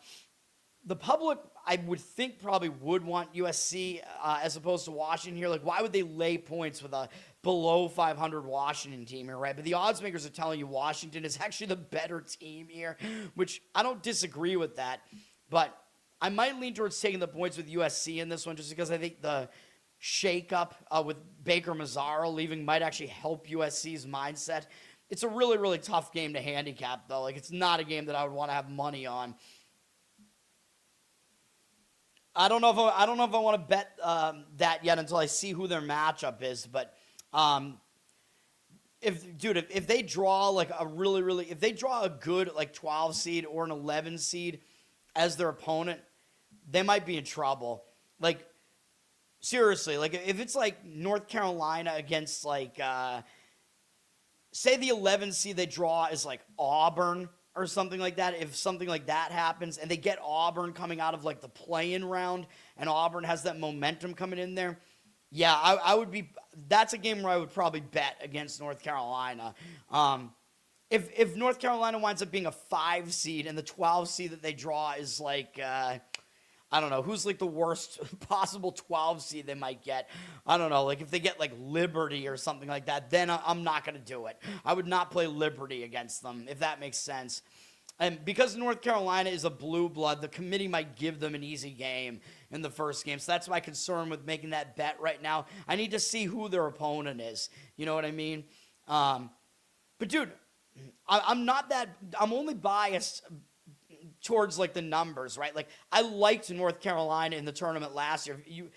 the public, I would think, probably would want USC as opposed to Washington here. Like, why would they lay points with a below 500 Washington team here, right? But the odds makers are telling you Washington is actually the better team here, which I don't disagree with that. But I might lean towards taking the points with USC in this one just because I think the shakeup with Baker Mazzara leaving might actually help USC's mindset. It's a really, really tough game to handicap, though. Like, it's not a game that I would want to have money on. I don't know if I want to bet that yet until I see who their matchup is. But if they draw like if they draw a good like 12 seed or an 11 seed as their opponent, they might be in trouble. Like, seriously, like if it's like North Carolina against like, say the 11 seed they draw is like Auburn or something like that. If something like that happens and they get Auburn coming out of like the play-in round and Auburn has that momentum coming in there, yeah, I would be. That's a game where I would probably bet against North Carolina. If North Carolina winds up being a 5 seed and the 12 seed that they draw is like, I don't know, who's like the worst possible 12 seed they might get. I don't know, like if they get like Liberty or something like that, then I'm not going to do it. I would not play Liberty against them, if that makes sense. And because North Carolina is a blue blood, the committee might give them an easy game in the first game. So that's my concern with making that bet right now. I need to see who their opponent is. You know what I mean? But dude, I'm only biased towards like the numbers, right? Like I liked North Carolina in the tournament last year. You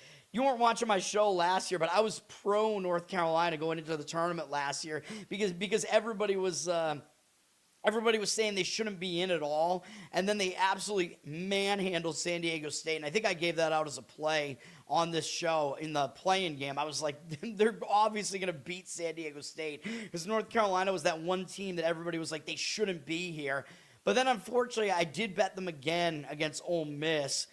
weren't watching my show last year, but I was pro North Carolina going into the tournament last year because everybody was saying they shouldn't be in at all, and then they absolutely manhandled San Diego State, and I think I gave that out as a play on this show in the play-in game. I was like, they're obviously going to beat San Diego State because North Carolina was that one team that everybody was like, they shouldn't be here. But then, unfortunately, I did bet them again against Ole Miss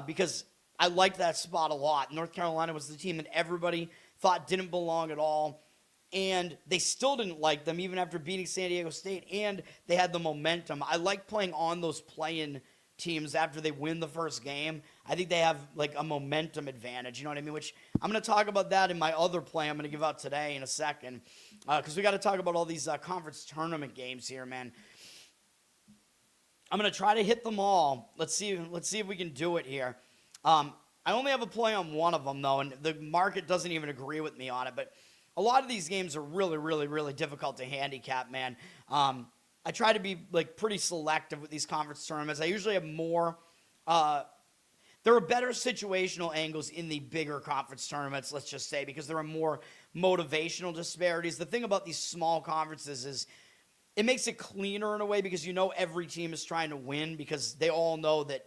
because I liked that spot a lot. North Carolina was the team that everybody thought didn't belong at all. and they still didn't like them even after beating San Diego State, and they had the momentum. I like playing on those play-in teams after they win the first game. I think they have like a momentum advantage, you know what I mean? Which I'm going to talk about that in my other play I'm going to give out today in a second, because we got to talk about all these conference tournament games here, man. I'm going to try to hit them all. Let's see if we can do it here. I only have a play on one of them, though, and the market doesn't even agree with me on it. But a lot of these games are really, really, really difficult to handicap, man. I try to be, like, pretty selective with these conference tournaments. I usually have more there are better situational angles in the bigger conference tournaments, let's just say, because there are more motivational disparities. The thing about these small conferences is it makes it cleaner in a way because you know every team is trying to win because they all know that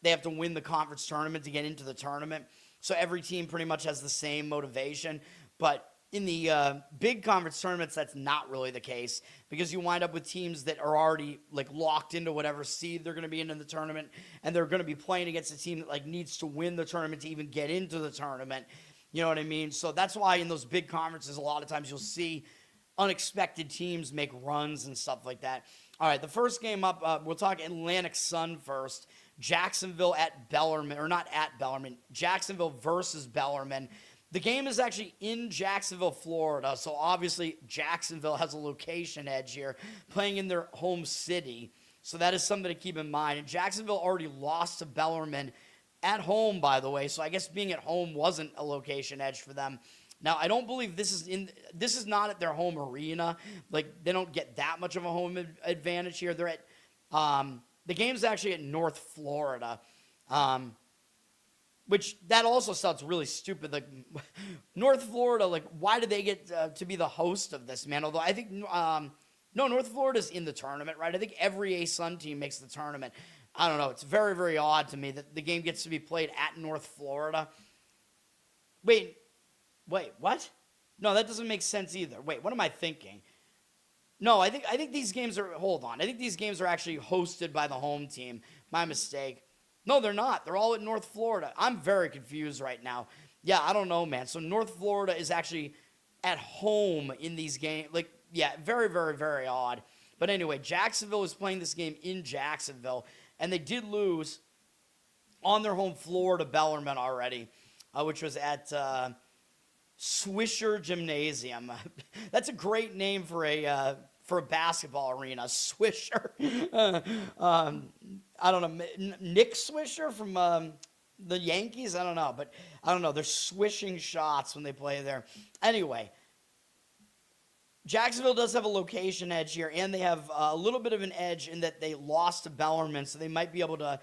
they have to win the conference tournament to get into the tournament. So every team pretty much has the same motivation. But in the big conference tournaments, that's not really the case because you wind up with teams that are already like locked into whatever seed they're going to be in the tournament, and they're going to be playing against a team that like needs to win the tournament to even get into the tournament. You know what I mean? So that's why in those big conferences, a lot of times you'll see unexpected teams make runs and stuff like that. All right, the first game up, we'll talk Atlantic Sun first. Jacksonville at Bellarmine, or not at Bellarmine, Jacksonville versus Bellarmine. The game is actually in Jacksonville, Florida, so obviously Jacksonville has a location edge here, playing in their home city. So that is something to keep in mind. And Jacksonville already lost to Bellarmine at home, by the way, so I guess being at home wasn't a location edge for them. Now, I don't believe this is not at their home arena. Like, they don't get that much of a home advantage here. They're at, the game's actually at North Florida, which that also sounds really stupid. Like, North Florida, like, why did they get to be the host of this, man? Although I think, no, North Florida's in the tournament, right? I think every A-Sun team makes the tournament. I don't know. It's very, very odd to me that the game gets to be played at North Florida. Wait, what? No, that doesn't make sense either. Wait, what am I thinking? No, I think these games are, hold on. I think these games are actually hosted by the home team. My mistake. No, they're not. They're all at North Florida. I'm very confused right now. Yeah, I don't know, man. So North Florida is actually at home in these games. Like, yeah, very, very, very odd. But anyway, Jacksonville is playing this game in Jacksonville, and they did lose on their home floor to Bellarmine already, which was at Swisher Gymnasium. That's a great name for a basketball arena. Swisher. I don't know. Nick Swisher from the Yankees? I don't know. But I don't know. They're swishing shots when they play there. Anyway, Jacksonville does have a location edge here, and they have a little bit of an edge in that they lost to Bellarmine, so they might be able to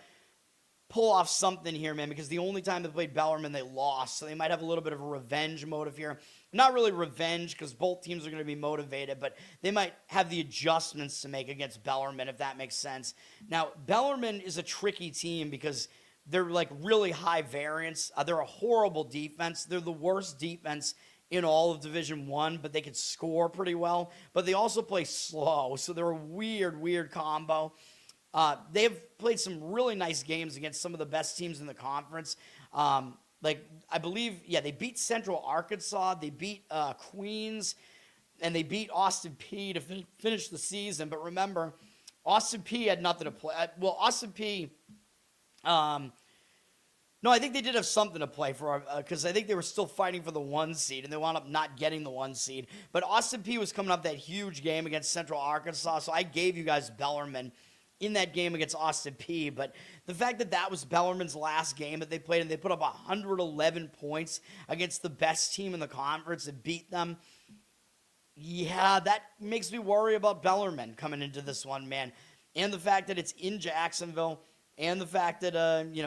pull off something here, man, because the only time they played Bellarmine, they lost. So they might have a little bit of a revenge motive here. Not really revenge, because both teams are going to be motivated, but they might have the adjustments to make against Bellarmine, if that makes sense. Now, Bellarmine is a tricky team because they're, like, really high variance. They're a horrible defense. They're the worst defense in all of Division I, but they can score pretty well. But they also play slow, so they're a weird combo. They have played some really nice games against some of the best teams in the conference. Like, I believe, yeah, they beat Central Arkansas, they beat Queens, and they beat Austin Peay to finish the season. But remember, Austin Peay had nothing to play. Well, Austin Peay, no, I think they did have something to play for, because I think they were still fighting for the 1 seed, and they wound up not getting the 1 seed. But Austin Peay was coming up that huge game against Central Arkansas, so I gave you guys Bellarmine in that game against Austin Peay. But the fact that that was Bellarmine's last game that they played, and they put up 111 points against the best team in the conference and beat them, yeah, that makes me worry about Bellarmine coming into this one, man. And the fact that it's in Jacksonville, and the fact that,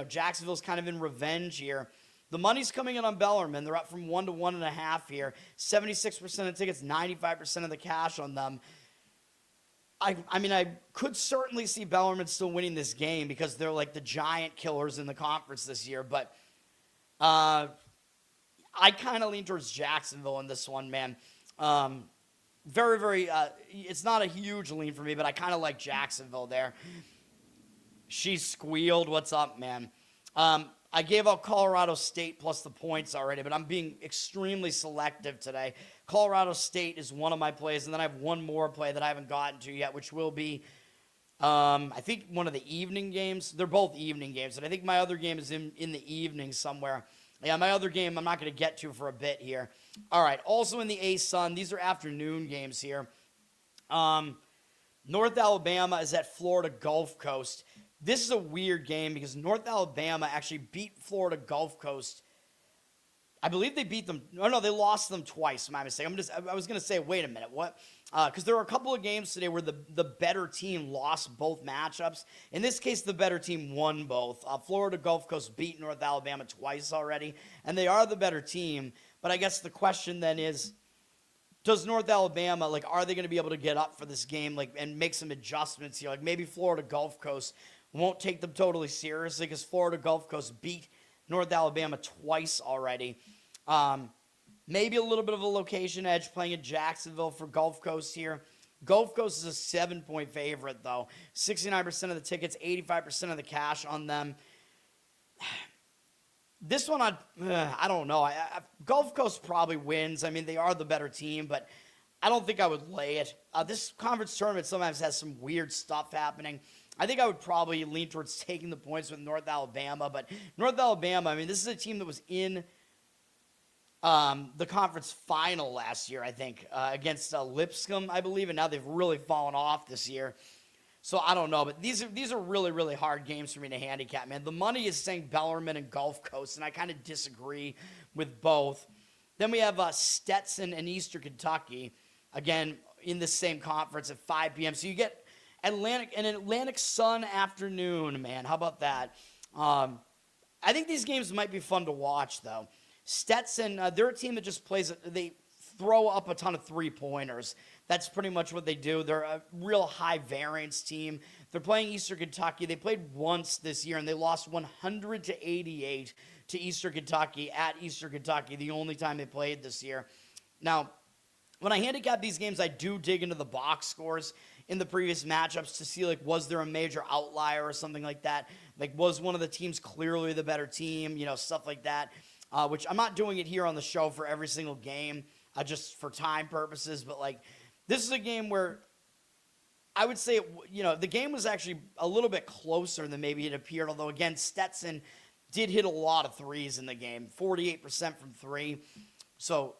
Jacksonville's kind of in revenge here. The money's coming in on Bellarmine. They're up from 1 to 1.5 here. 76% of tickets, 95% of the cash on them. I mean, I could certainly see Bellarmine still winning this game because they're like the giant killers in the conference this year. But I kind of lean towards Jacksonville in this one, man. Very, very, it's not a huge lean for me, but I kind of like Jacksonville there. She squealed. What's up, man? I gave out Colorado State plus the points already, but I'm being extremely selective today. Colorado State is one of my plays, and then I have one more play that I haven't gotten to yet, which will be, I think, one of the evening games. They're both evening games, and I think my other game is in the evening somewhere. Yeah, my other game I'm not going to get to for a bit here. All right, also in the A-Sun, these are afternoon games here. North Alabama is at Florida Gulf Coast. This is a weird game because North Alabama actually beat Florida Gulf Coast. I believe they beat them. No, they lost them twice. My mistake. I was going to say, wait a minute, what? Because there were a couple of games today where the better team lost both matchups. In this case, the better team won both. Florida Gulf Coast beat North Alabama twice already, and they are the better team. But I guess the question then is, does North Alabama, are they going to be able to get up for this game, and make some adjustments here? Maybe Florida Gulf Coast won't take them totally seriously because Florida Gulf Coast beat North Alabama twice already. Maybe a little bit of a location edge playing at Jacksonville for Gulf Coast here. Gulf Coast is a 7-point favorite, though. 69% of the tickets, 85% of the cash on them. This one, I don't know. Gulf Coast probably wins. I mean, they are the better team, but I don't think I would lay it. This conference tournament sometimes has some weird stuff happening. I think I would probably lean towards taking the points with North Alabama, but North Alabama, I mean, this is a team that was in the conference final last year, I think, against Lipscomb, I believe, and now they've really fallen off this year. So I don't know, but these are really, really hard games for me to handicap, man. The money is saying Bellarmine and Gulf Coast, and I kind of disagree with both. Then we have Stetson and Eastern Kentucky, again, in the same conference at 5 p.m. So you get Atlantic Sun afternoon, man. How about that? I think these games might be fun to watch, though. Stetson, they're a team that just they throw up a ton of three-pointers. That's pretty much what they do. They're a real high-variance team. They're playing Eastern Kentucky. They played once this year, and they lost 100-88 to Eastern Kentucky at Eastern Kentucky, the only time they played this year. Now, when I handicap these games, I do dig into the box scores in the previous matchups to see, was there a major outlier or something like that? Was one of the teams clearly the better team? Stuff like that, which I'm not doing it here on the show for every single game, just for time purposes. But, this is a game where I would say, the game was actually a little bit closer than maybe it appeared. Although, again, Stetson did hit a lot of threes in the game, 48% from three. So,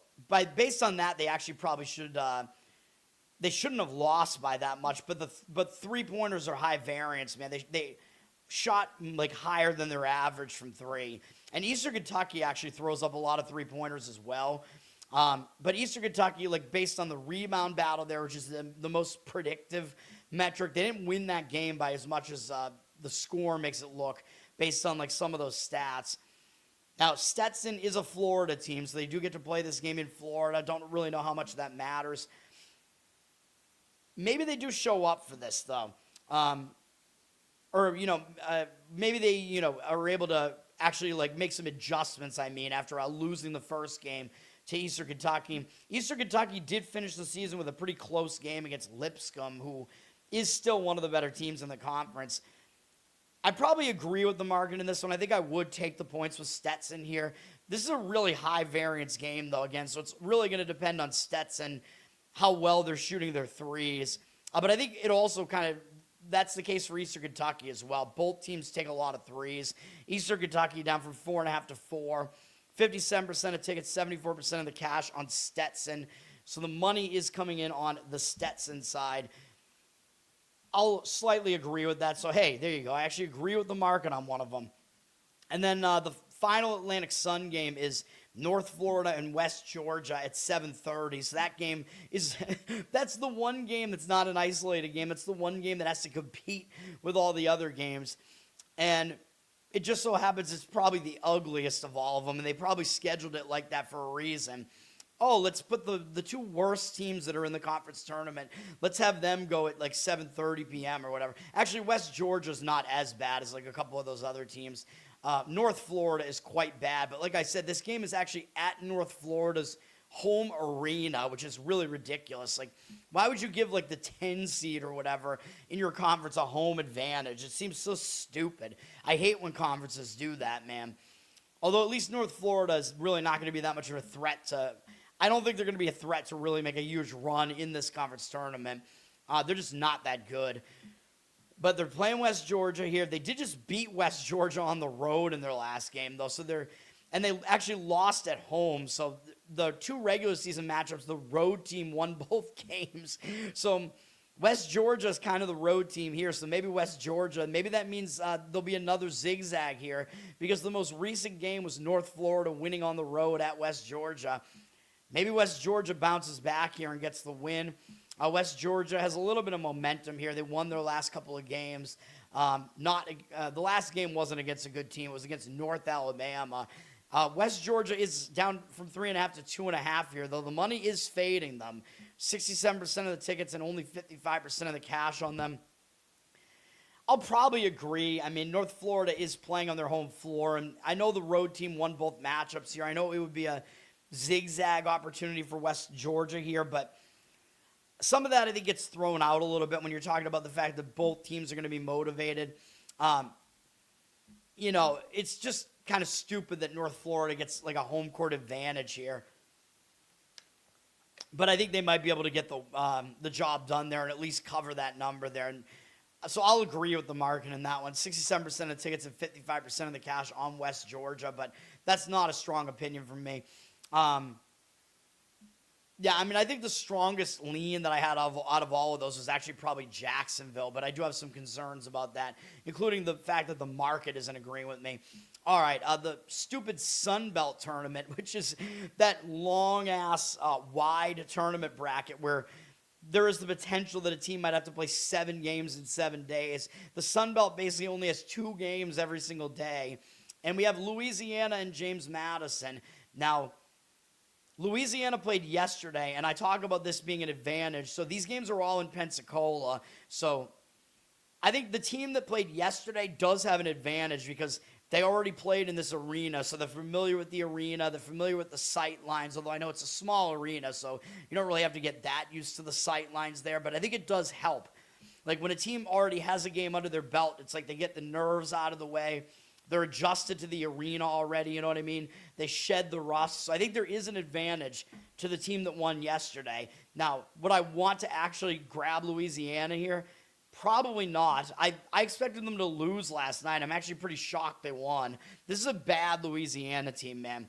based on that, they actually probably should they shouldn't have lost by that much, but three-pointers are high variance, man. They shot higher than their average from three. And Eastern Kentucky actually throws up a lot of three-pointers as well. But Eastern Kentucky, based on the rebound battle there, which is the most predictive metric, they didn't win that game by as much as the score makes it look based on some of those stats. Now, Stetson is a Florida team, so they do get to play this game in Florida. Don't really know how much that matters. Maybe they do show up for this, though. Maybe they, are able to actually, make some adjustments, after losing the first game to Eastern Kentucky. Eastern Kentucky did finish the season with a pretty close game against Lipscomb, who is still one of the better teams in the conference. I probably agree with the market in this one. I think I would take the points with Stetson here. This is a really high-variance game, though, again, so it's really going to depend on Stetson, how well they're shooting their threes. But I think it also that's the case for Eastern Kentucky as well. Both teams take a lot of threes. Eastern Kentucky down from 4.5 to 4. 57% of tickets, 74% of the cash on Stetson. So the money is coming in on the Stetson side. I'll slightly agree with that. So, hey, there you go. I actually agree with the market on one of them. And then the final Atlantic Sun game is North Florida and West Georgia at 7:30. So that game is that's the one game that's not an isolated game. It's the one game that has to compete with all the other games. And it just so happens it's probably the ugliest of all of them, and they probably scheduled it like that for a reason. Oh, let's put the two worst teams that are in the conference tournament, let's have them go at 7:30 p.m. or whatever. Actually, West Georgia's not as bad as a couple of those other teams. North Florida is quite bad, but like I said, this game is actually at North Florida's home arena, which is really ridiculous. Like, why would you give like the 10 seed or whatever in your conference a home advantage? It seems so stupid. I hate when conferences do that, man. Although at least North Florida is really not going to be that much of a threat to, I don't think they're going to be a threat to really make a huge run in this conference tournament. They're just not that good. But they're playing West Georgia here. They did just beat West Georgia on the road in their last game, though. And they actually lost at home. So the two regular season matchups, the road team won both games. So West Georgia is kind of the road team here. So maybe West Georgia, maybe that means there'll be another zigzag here, because the most recent game was North Florida winning on the road at West Georgia. Maybe West Georgia bounces back here and gets the win. West Georgia has a little bit of momentum here. They won their last couple of games. The last game wasn't against a good team. It was against North Alabama. West Georgia is down from 3.5 to 2.5 here, though the money is fading them. 67% of the tickets and only 55% of the cash on them. I'll probably agree. I mean, North Florida is playing on their home floor, and I know the road team won both matchups here. I know it would be a zigzag opportunity for West Georgia here, but some of that I think gets thrown out a little bit when you're talking about the fact that both teams are going to be motivated. It's just kind of stupid that North Florida gets like a home court advantage here. But I think they might be able to get the job done there and at least cover that number there. And so I'll agree with the market in that one. 67% of tickets and 55% of the cash on West Georgia, but that's not a strong opinion from me. I think the strongest lean that I had out of all of those was actually probably Jacksonville, but I do have some concerns about that, including the fact that the market isn't agreeing with me. All right, the stupid Sunbelt tournament, which is that long-ass, wide tournament bracket where there is the potential that a team might have to play 7 games in 7 days. The Sunbelt basically only has 2 games every single day, and we have Louisiana and James Madison. Now, Louisiana played yesterday, and I talk about this being an advantage. So these games are all in Pensacola. So I think the team that played yesterday does have an advantage because they already played in this arena. So they're familiar with the arena. They're familiar with the sight lines, although I know it's a small arena, so you don't really have to get that used to the sight lines there. But I think it does help. Like when a team already has a game under their belt, it's like they get the nerves out of the way. They're adjusted to the arena already, you know what I mean? They shed the rust. So I think there is an advantage to the team that won yesterday. Now, would I want to actually grab Louisiana here? Probably not. I expected them to lose last night. I'm actually pretty shocked they won. This is a bad Louisiana team, man.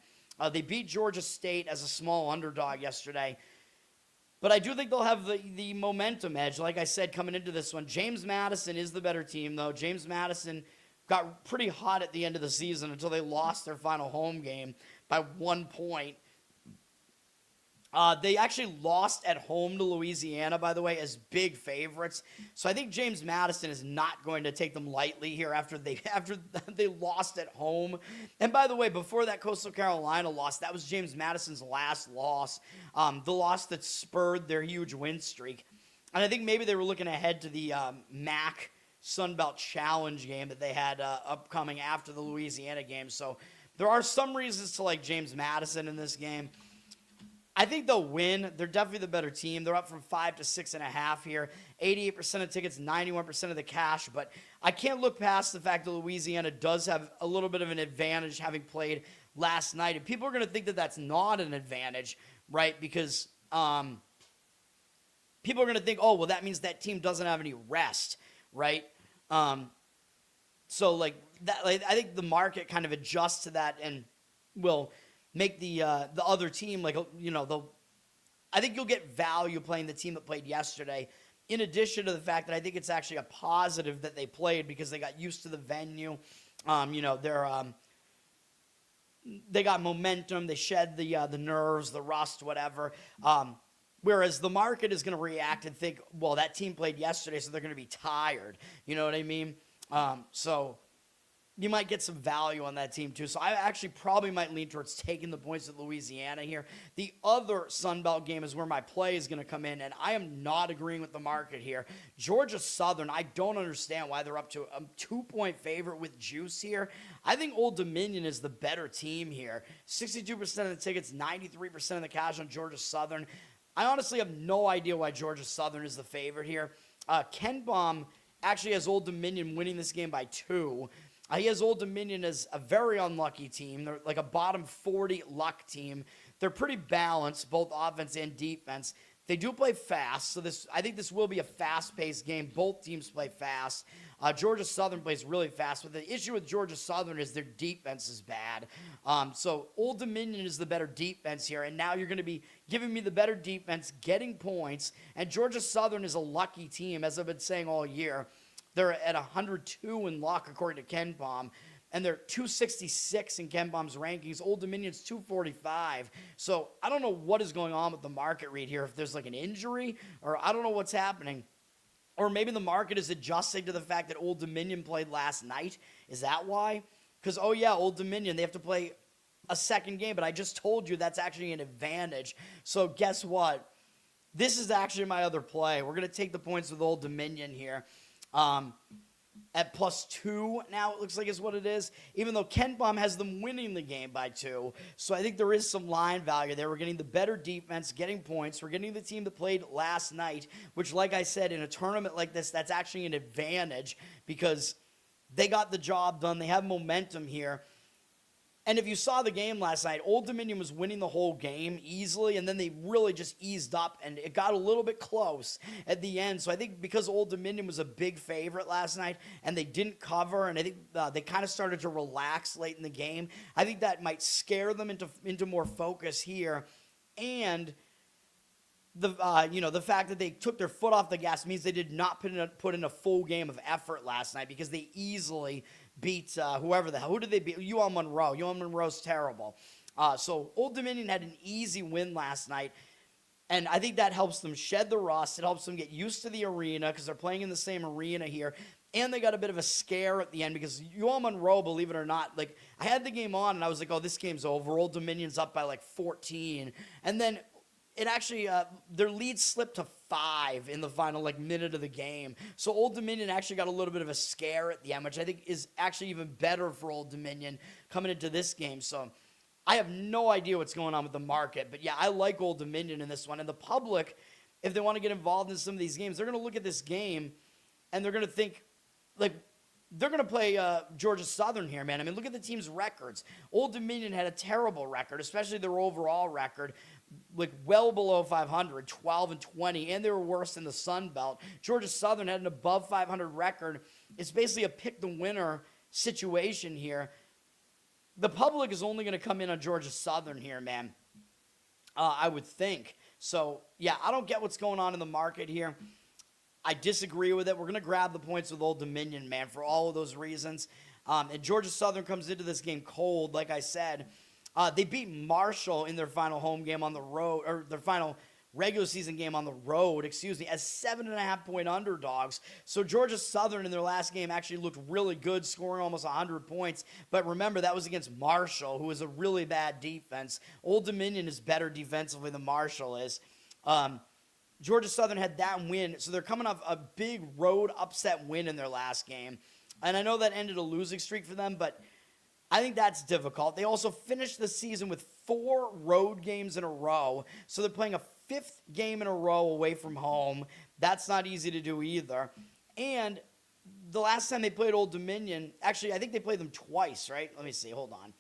They beat Georgia State as a small underdog yesterday. But I do think they'll have the momentum edge, like I said, coming into this one. James Madison is the better team, though. James Madison got pretty hot at the end of the season until they lost their final home game by 1 point. They actually lost at home to Louisiana, by the way, as big favorites. So I think James Madison is not going to take them lightly here after they lost at home. And by the way, before that Coastal Carolina loss, that was James Madison's last loss, the loss that spurred their huge win streak. And I think maybe they were looking ahead to the MAC Sunbelt Challenge game that they had upcoming after the Louisiana game. So there are some reasons to like James Madison in this game. I think they'll win. They're definitely the better team. They're up from 5 to 6.5 here. 88% of tickets, 91% of the cash. But I can't look past the fact that Louisiana does have a little bit of an advantage having played last night. And people are going to think that that's not an advantage, right? Because people are going to think, oh, well, that means that team doesn't have any rest, right? So like that, I think the market kind of adjusts to that and will make the other team like, I think you'll get value playing the team that played yesterday. In addition to the fact that I think it's actually a positive that they played because they got used to the venue. They got momentum. They shed the nerves, the rust, whatever. Whereas the market is going to react and think, well, that team played yesterday, so they're going to be tired. You know what I mean? So you might get some value on that team too. So I actually probably might lean towards taking the points at Louisiana here. The other Sunbelt game is where my play is going to come in, and I am not agreeing with the market here. Georgia Southern, I don't understand why they're up to a 2-point favorite with juice here. I think Old Dominion is the better team here. 62% of the tickets, 93% of the cash on Georgia Southern. I honestly have no idea why Georgia Southern is the favorite here. Ken Baum actually has Old Dominion winning this game by 2. He has Old Dominion as a very unlucky team. They're like a bottom 40 luck team. They're pretty balanced, both offense and defense. They do play fast, so I think this will be a fast-paced game. Both teams play fast. Georgia Southern plays really fast, but the issue with Georgia Southern is their defense is bad. So Old Dominion is the better defense here, and now you're going to be giving me the better defense, getting points, and Georgia Southern is a lucky team, as I've been saying all year. They're at 102 in luck, according to Ken Baum, and they're 266 in Ken Baum's rankings. Old Dominion's 245. So I don't know what is going on with the market read here, if there's like an injury, or I don't know what's happening. Or maybe the market is adjusting to the fact that Old Dominion played last night. Is that why? Because, oh yeah, Old Dominion, they have to play a second game, but I just told you that's actually an advantage. So guess what? This is actually my other play. We're going to take the points with Old Dominion here. At +2 now, it looks like is what it is, even though Ken Baum has them winning the game by 2. So I think there is some line value there. We're getting the better defense, getting points. We're getting the team that played last night, which, like I said, in a tournament like this, that's actually an advantage because they got the job done. They have momentum here. And if you saw the game last night, Old Dominion was winning the whole game easily, and then they really just eased up, and it got a little bit close at the end. So I think because Old Dominion was a big favorite last night, and they didn't cover, and I think they kind of started to relax late in the game, I think that might scare them into more focus here. And the fact that they took their foot off the gas means they did not put in a full game of effort last night because they easily beat who did they beat? UL Monroe. UL Monroe's terrible. So Old Dominion had an easy win last night, and I think that helps them shed the rust. It helps them get used to the arena because they're playing in the same arena here, and they got a bit of a scare at the end because UL Monroe, believe it or not, like I had the game on and I was like, oh, this game's over. Old Dominion's up by like 14, and then it actually, their lead slipped to 5 in the final minute of the game. So Old Dominion actually got a little bit of a scare at the end, which I think is actually even better for Old Dominion coming into this game. So I have no idea what's going on with the market. But yeah, I like Old Dominion in this one. And the public, if they want to get involved in some of these games, they're going to look at this game and they're going to think, they're going to play Georgia Southern here, man. I mean, look at the team's records. Old Dominion had a terrible record, especially their overall record, well below 500, 12-20, and they were worse than the Sunbelt. Georgia Southern had an above 500 record. It's basically a pick-the-winner situation here. The public is only going to come in on Georgia Southern here, man, I would think. So, yeah, I don't get what's going on in the market here. I disagree with it. We're going to grab the points with Old Dominion, man, for all of those reasons. And Georgia Southern comes into this game cold, like I said. They beat Marshall in their final home game on the road, or their final regular season game on the road, as 7.5-point underdogs. So Georgia Southern in their last game actually looked really good, scoring almost 100 points. But remember, that was against Marshall, who is a really bad defense. Old Dominion is better defensively than Marshall is. Georgia Southern had that win, so they're coming off a big road upset win in their last game. And I know that ended a losing streak for them, but I think that's difficult. They also finished the season with 4 road games in a row, so they're playing a 5th game in a row away from home. That's not easy to do either. And the last time they played Old Dominion, actually, I think they played them twice, right? Let me see. Hold on.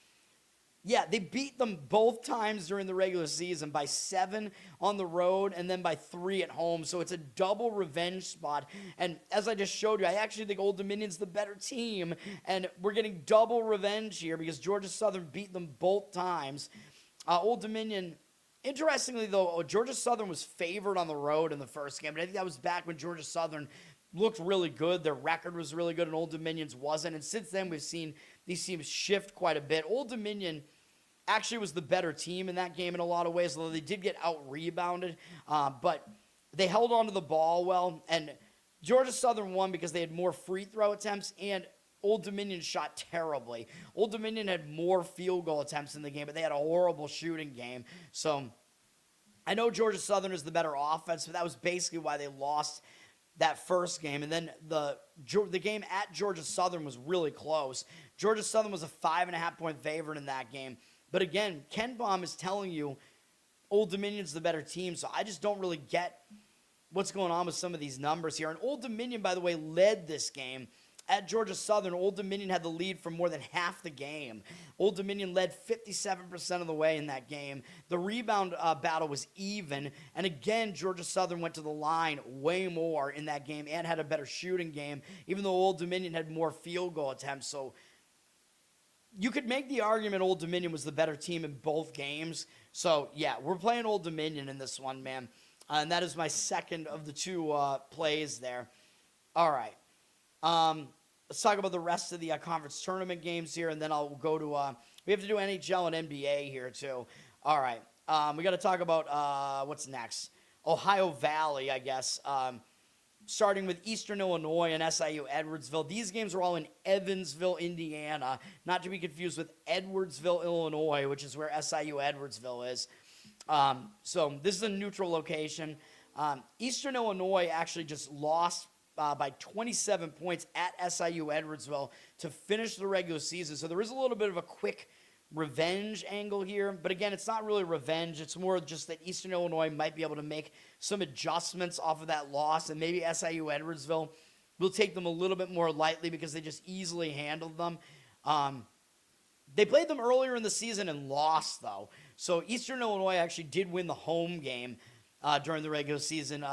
Yeah, they beat them both times during the regular season by 7 on the road and then by 3 at home. So it's a double revenge spot. And as I just showed you, I actually think Old Dominion's the better team. And we're getting double revenge here because Georgia Southern beat them both times. Old Dominion, interestingly though, Georgia Southern was favored on the road in the first game. But I think that was back when Georgia Southern looked really good. Their record was really good and Old Dominion's wasn't. And since then, we've seen these teams shift quite a bit. Old Dominion actually was the better team in that game in a lot of ways, although they did get out-rebounded. But they held on to the ball well, and Georgia Southern won because they had more free throw attempts, and Old Dominion shot terribly. Old Dominion had more field goal attempts in the game, but they had a horrible shooting game. So I know Georgia Southern is the better offense, but that was basically why they lost that first game. And then the game at Georgia Southern was really close. Georgia Southern was a 5.5-point favorite in that game. But again, Ken Baum is telling you Old Dominion's the better team, so I just don't really get what's going on with some of these numbers here. And Old Dominion, by the way, led this game. At Georgia Southern, Old Dominion had the lead for more than half the game. Old Dominion led 57% of the way in that game. The rebound battle was even. And again, Georgia Southern went to the line way more in that game and had a better shooting game, even though Old Dominion had more field goal attempts. So you could make the argument Old Dominion was the better team in both games. So, yeah, we're playing Old Dominion in this one, man. And that is my second of the two plays there. All right. Let's talk about the rest of the conference tournament games here, and then I'll go to we have to do NHL and NBA here, too. All right. We got to talk about what's next. Ohio Valley, I guess. Starting with Eastern Illinois and SIU Edwardsville. These games are all in Evansville, Indiana, not to be confused with Edwardsville, Illinois, which is where SIU Edwardsville is. So this is a neutral location. Eastern Illinois actually just lost by 27 points at SIU Edwardsville to finish the regular season. So there is a little bit of a quick revenge angle here. But again, it's not really revenge. It's more just that Eastern Illinois might be able to make some adjustments off of that loss. And maybe SIU Edwardsville will take them a little bit more lightly because they just easily handled them. They played them earlier in the season and lost, though. So Eastern Illinois actually did win the home game during the regular season.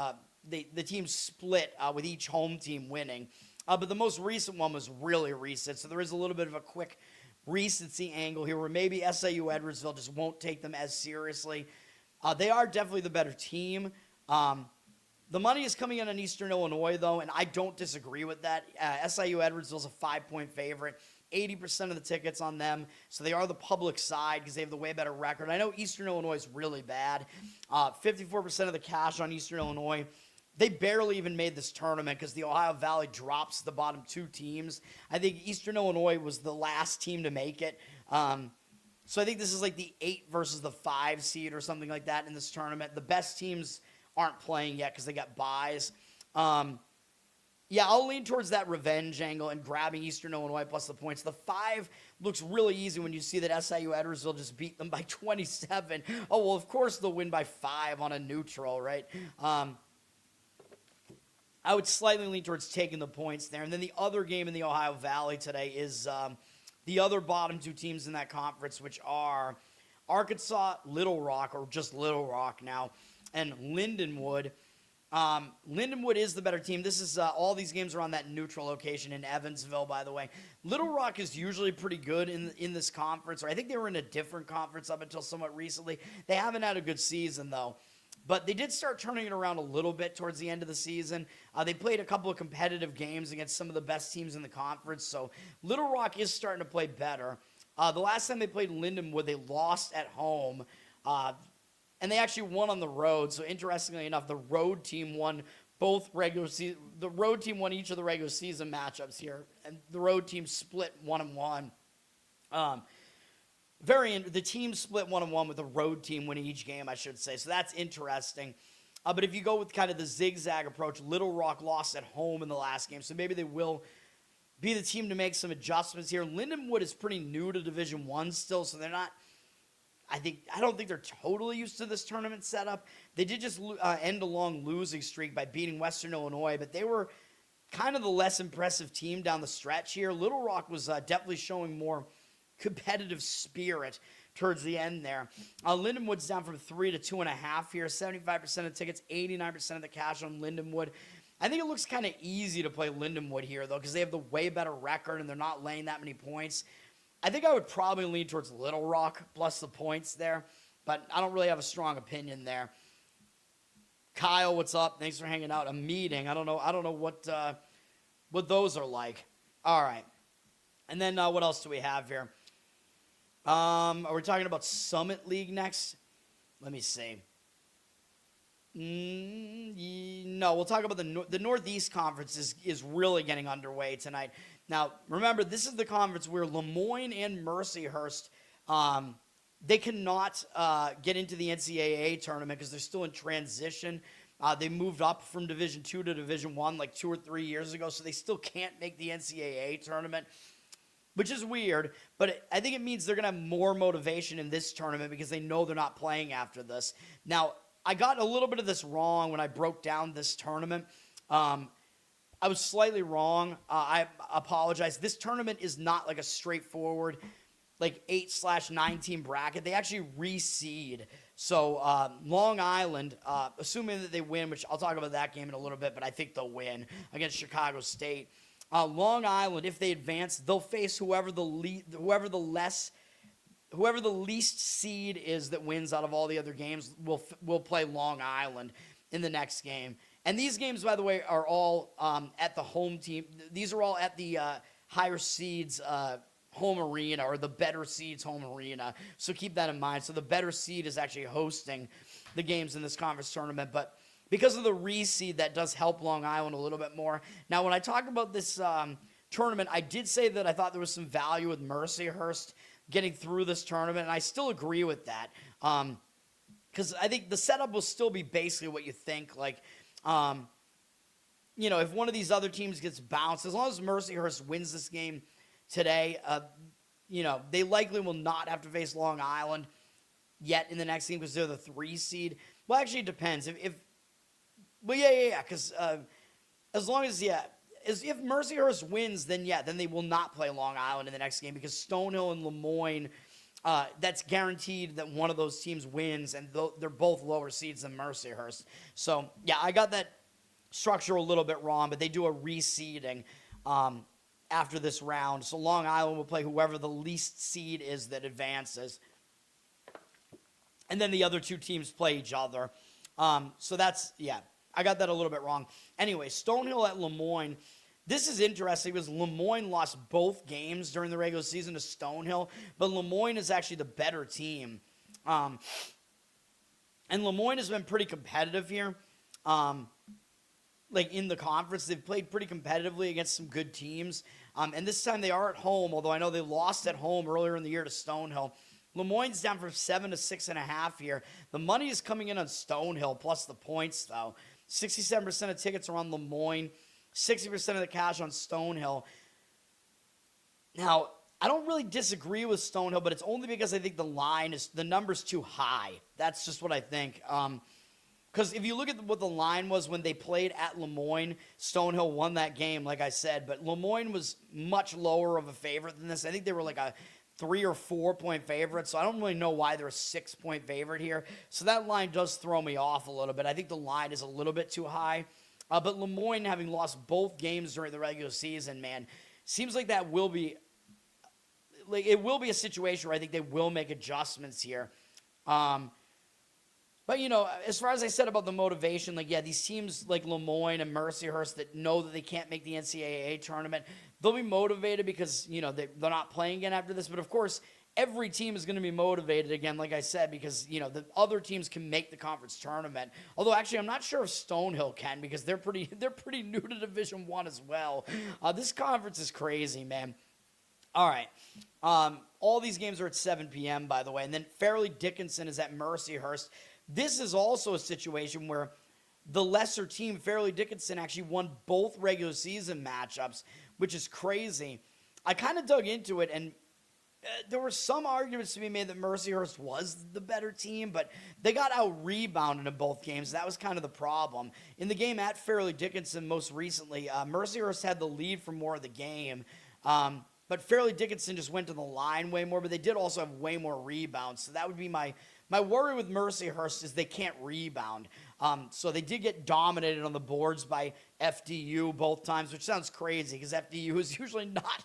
The team split with each home team winning. But the most recent one was really recent. So there is a little bit of a quick recency angle here where maybe SIU Edwardsville just won't take them as seriously. They are definitely the better team. The money is coming in on Eastern Illinois, though, and I don't disagree with that. SIU Edwardsville is a 5-point favorite. 80% of the tickets on them, so they are the public side because they have the way better record. I know Eastern Illinois is really bad. 54% of the cash on Eastern Illinois. They barely even made this tournament because the Ohio Valley drops the bottom two teams. I think Eastern Illinois was the last team to make it. So I think this is like the 8 versus the 5 seed or something like that in this tournament. The best teams aren't playing yet because they got buys. Yeah, I'll lean towards that revenge angle and grabbing Eastern Illinois plus the points. The 5 looks really easy when you see that SIU Edwardsville just beat them by 27. Oh, well, of course they'll win by 5 on a neutral, right? I would slightly lean towards taking the points there. And then the other game in the Ohio Valley today is the other bottom two teams in that conference, which are Arkansas, Little Rock, or just Little Rock now, and Lindenwood. Lindenwood is the better team. This is all these games are on that neutral location in Evansville, by the way. Little Rock is usually pretty good in this conference, or I think they were in a different conference up until somewhat recently. They haven't had a good season, though. But they did start turning it around a little bit towards the end of the season. They played a couple of competitive games against some of the best teams in the conference, so Little Rock is starting to play better. The last time they played Lindenwood, they lost at home. And they actually won on the road. So interestingly enough, the road team won both regular season. The road team won each of the regular season matchups here, and the road team split 1-1. The team split 1-1 with the road team winning each game, I should say. So that's interesting. But if you go with kind of the zigzag approach, Little Rock lost at home in the last game, so maybe they will be the team to make some adjustments here. Lindenwood is pretty new to Division I still, so they're not. I don't think they're totally used to this tournament setup. They did just end a long losing streak by beating Western Illinois, but they were kind of the less impressive team down the stretch here. Little Rock was definitely showing more competitive spirit towards the end there. Lindenwood's down from 3 to 2.5 here. 75% of tickets, 89% of the cash on Lindenwood. I think it looks kind of easy to play Lindenwood here, though, because they have the way better record and they're not laying that many points. I think I would probably lean towards Little Rock plus the points there, but I don't really have a strong opinion there. Kyle, what's up? Thanks for hanging out. A meeting. I don't know what those are like. All right. And then what else do we have here? Are we talking about Summit League next? Let me see. No, we'll talk about the Northeast Conference is really getting underway tonight. Now, remember, this is the conference where Lemoyne and Mercyhurst, they cannot get into the NCAA tournament because they're still in transition. They moved up from Division II to Division I like 2 or 3 years ago, so they still can't make the NCAA tournament, which is weird, but I think it means they're going to have more motivation in this tournament because they know they're not playing after this. Now, I got a little bit of this wrong when I broke down this tournament. I was slightly wrong. I apologize. This tournament is not like a straightforward like 8/9 team bracket. They actually reseed. So Long Island, assuming that they win, which I'll talk about that game in a little bit, but I think they'll win against Chicago State. Long Island, if they advance, they'll face whoever the least seed is that wins out of all the other games will play Long Island in the next game. And these games, by the way, are all at the home team. These are all at the higher seeds home arena, or the better seeds home arena. So keep that in mind. So the better seed is actually hosting the games in this conference tournament. But because of the reseed, that does help Long Island a little bit more. Now, when I talked about this tournament, I did say that I thought there was some value with Mercyhurst getting through this tournament, and I still agree with that. Because I think the setup will still be basically what you think. Like, if one of these other teams gets bounced, as long as Mercyhurst wins this game today, they likely will not have to face Long Island yet in the next game because they're the 3 seed. Well, actually, it depends. Because as long as, if Mercyhurst wins, then they will not play Long Island in the next game because Stonehill and Lemoyne, that's guaranteed that one of those teams wins, and they're both lower seeds than Mercyhurst. So, I got that structure a little bit wrong, but they do a reseeding after this round. So Long Island will play whoever the least seed is that advances. And then the other 2 teams play each other. So that's, I got that a little bit wrong. Anyway, Stonehill at Lemoyne. This is interesting because Lemoyne lost both games during the regular season to Stonehill, but Lemoyne is actually the better team. And Lemoyne has been pretty competitive here. In the conference, they've played pretty competitively against some good teams. And this time they are at home, although I know they lost at home earlier in the year to Stonehill. Lemoyne's down from 7 to 6.5 here. The money is coming in on Stonehill, plus the points, though. 67% of tickets are on Lemoyne, 60% of the cash on Stonehill. Now, I don't really disagree with Stonehill, but it's only because I think the number's too high. That's just what I think. Because if you look at what the line was when they played at Lemoyne, Stonehill won that game, like I said, but Lemoyne was much lower of a favorite than this. I think they were like a 3 or 4 point favorite, so I don't really know why they're a 6 point favorite here. So that line does throw me off a little bit. I think the line is a little bit too high. But Lemoyne, having lost both games during the regular season, man, seems like that will be it will be a situation where I think they will make adjustments here. But, as far as I said about the motivation, these teams like Lemoyne and Mercyhurst that know that they can't make the NCAA tournament, they'll be motivated because, they're not playing again after this. But, of course, every team is going to be motivated again, like I said, because, the other teams can make the conference tournament. Although, actually, I'm not sure if Stonehill can because they're pretty new to Division I as well. This conference is crazy, man. All right. All these games are at 7 p.m., by the way. And then Fairleigh Dickinson is at Mercyhurst. This is also a situation where the lesser team, Fairleigh Dickinson, actually won both regular season matchups, which is crazy. I kind of dug into it, and there were some arguments to be made that Mercyhurst was the better team, but they got out-rebounded in both games. That was kind of the problem. In the game at Fairleigh Dickinson most recently, Mercyhurst had the lead for more of the game, but Fairleigh Dickinson just went to the line way more, but they did also have way more rebounds. So that would be my worry with Mercyhurst is they can't rebound. So they did get dominated on the boards by FDU both times, which sounds crazy because FDU is usually not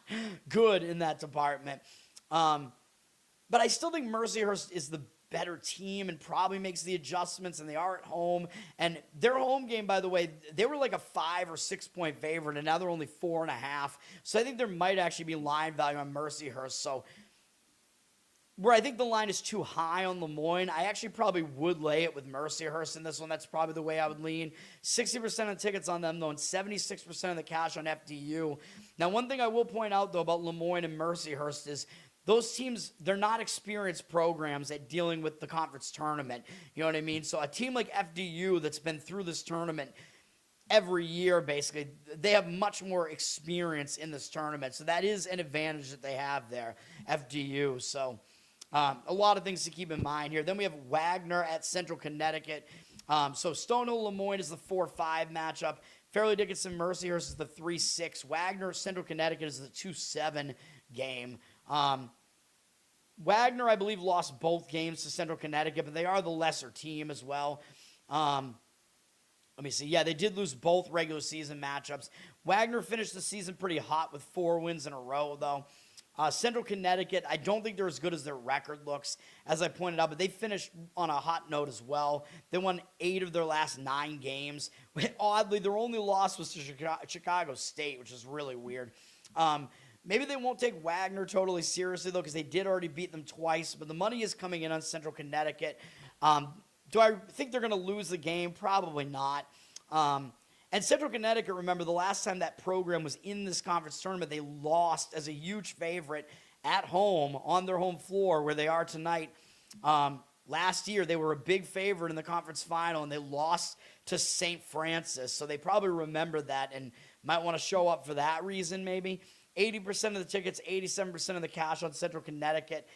good in that department. But I still think Mercyhurst is the better team and probably makes the adjustments, and they are at home. And their home game, by the way, they were like a 5 or 6 point favorite, and now they're only 4.5. So I think there might actually be line value on Mercyhurst. So where I think the line is too high on Lemoyne, I actually probably would lay it with Mercyhurst in this one. That's probably the way I would lean. 60% of the tickets on them, though, and 76% of the cash on FDU. Now, one thing I will point out, though, about Lemoyne and Mercyhurst is those teams, they're not experienced programs at dealing with the conference tournament. You know what I mean? So a team like FDU that's been through this tournament every year, basically, they have much more experience in this tournament. So that is an advantage that they have there, FDU. So a lot of things to keep in mind here. Then we have Wagner at Central Connecticut. So Stonehill Lemoyne is the 4-5 matchup. Fairleigh Dickinson Mercyhurst is the 3-6. Wagner Central Connecticut is the 2-7 game. Wagner, I believe, lost both games to Central Connecticut, but they are the lesser team as well. Let me see. Yeah, they did lose both regular season matchups. Wagner finished the season pretty hot with 4 wins in a row, though. Central Connecticut, I don't think they're as good as their record looks, as I pointed out, but they finished on a hot note as well. They won 8 of their last 9 games. Oddly, their only loss was to Chicago State, which is really weird. Maybe they won't take Wagner totally seriously, though, because they did already beat them twice, but the money is coming in on Central Connecticut. Do I think they're going to lose the game? Probably not. And Central Connecticut, remember, the last time that program was in this conference tournament, they lost as a huge favorite at home on their home floor where they are tonight. Last year, they were a big favorite in the conference final, and they lost to St. Francis. So they probably remember that and might want to show up for that reason, maybe. 80% of the tickets, 87% of the cash on Central Connecticut.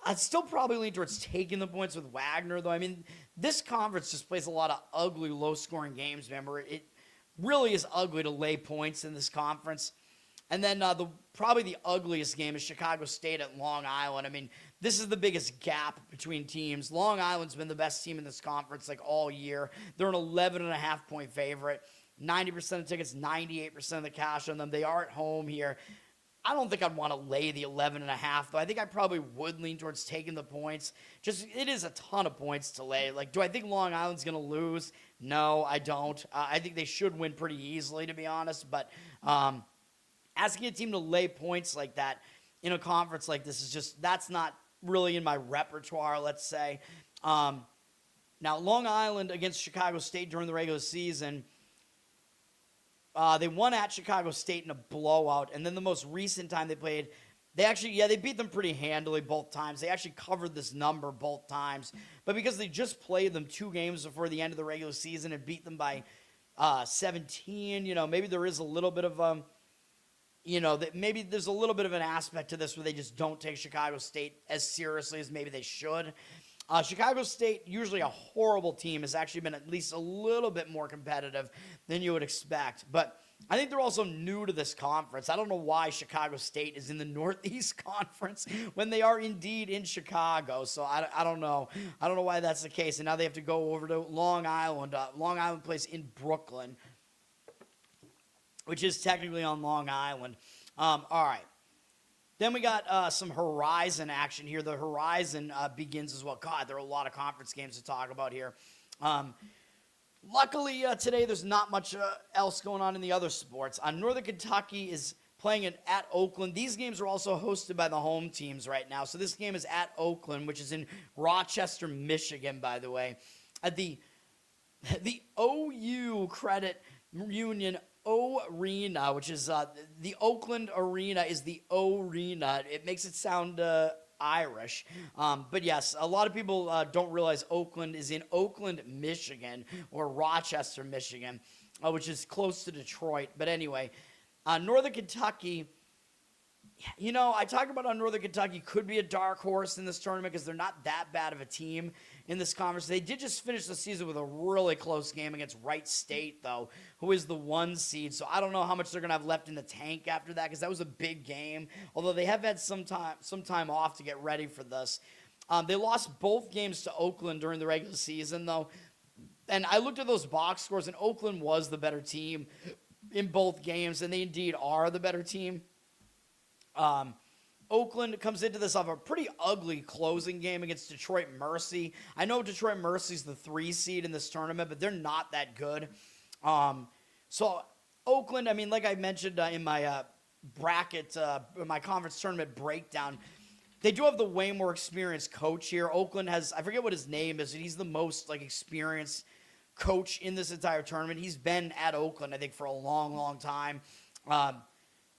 I'd still probably lean towards taking the points with Wagner, though. I mean, this conference just plays a lot of ugly, low-scoring games, remember. It really is ugly to lay points in this conference. And then probably the ugliest game is Chicago State at Long Island. I mean, this is the biggest gap between teams. Long Island's been the best team in this conference like all year. They're an 11.5-point favorite. 90% of tickets, 98% of the cash on them. They are at home here. I don't think I'd want to lay the 11.5, though. I think I probably would lean towards taking the points. Just, it is a ton of points to lay. Like, do I think Long Island's going to lose? No, I don't. I think they should win pretty easily, to be honest. But asking a team to lay points like that in a conference like this is just, that's not really in my repertoire, let's say. Now, Long Island against Chicago State during the regular season, they won at Chicago State in a blowout, and then the most recent time they played, they beat them pretty handily both times. They actually covered this number both times, but because they just played them 2 games before the end of the regular season and beat them by 17, maybe there is a little bit of maybe there's a little bit of an aspect to this where they just don't take Chicago State as seriously as maybe they should. Chicago State, usually a horrible team, has actually been at least a little bit more competitive than you would expect. But I think they're also new to this conference. I don't know why Chicago State is in the Northeast Conference when they are indeed in Chicago. So I don't know. I don't know why that's the case. And now they have to go over to Long Island. Long Island plays in Brooklyn, which is technically on Long Island. All right. Then we got some Horizon action here. The Horizon begins as well. God, there are a lot of conference games to talk about here. Luckily, today there's not much else going on in the other sports. Northern Kentucky is playing it at Oakland. These games are also hosted by the home teams right now. So this game is at Oakland, which is in Rochester, Michigan, by the way. At the OU Credit Union Arena, which is the Oakland Arena is the O-Rena. It makes it sound Irish. But yes, a lot of people don't realize Oakland is in Oakland, Michigan, or Rochester, Michigan, which is close to Detroit. But anyway, Northern Kentucky, I talk about how Northern Kentucky could be a dark horse in this tournament because they're not that bad of a team in this conference. They did just finish the season with a really close game against Wright State, though, who is the 1 seed. So I don't know how much they're going to have left in the tank after that because that was a big game, although they have had some time off to get ready for this. They lost both games to Oakland during the regular season, though, and I looked at those box scores, and Oakland was the better team in both games, and they indeed are the better team. Oakland comes into this off a pretty ugly closing game against Detroit Mercy. I know Detroit Mercy's the 3 seed in this tournament, but they're not that good. So Oakland, I mean, like I mentioned in my bracket, my conference tournament breakdown, they do have the way more experienced coach here. Oakland has, I forget what his name is, and he's the most like experienced coach in this entire tournament. He's been at Oakland, I think, for a long, long time.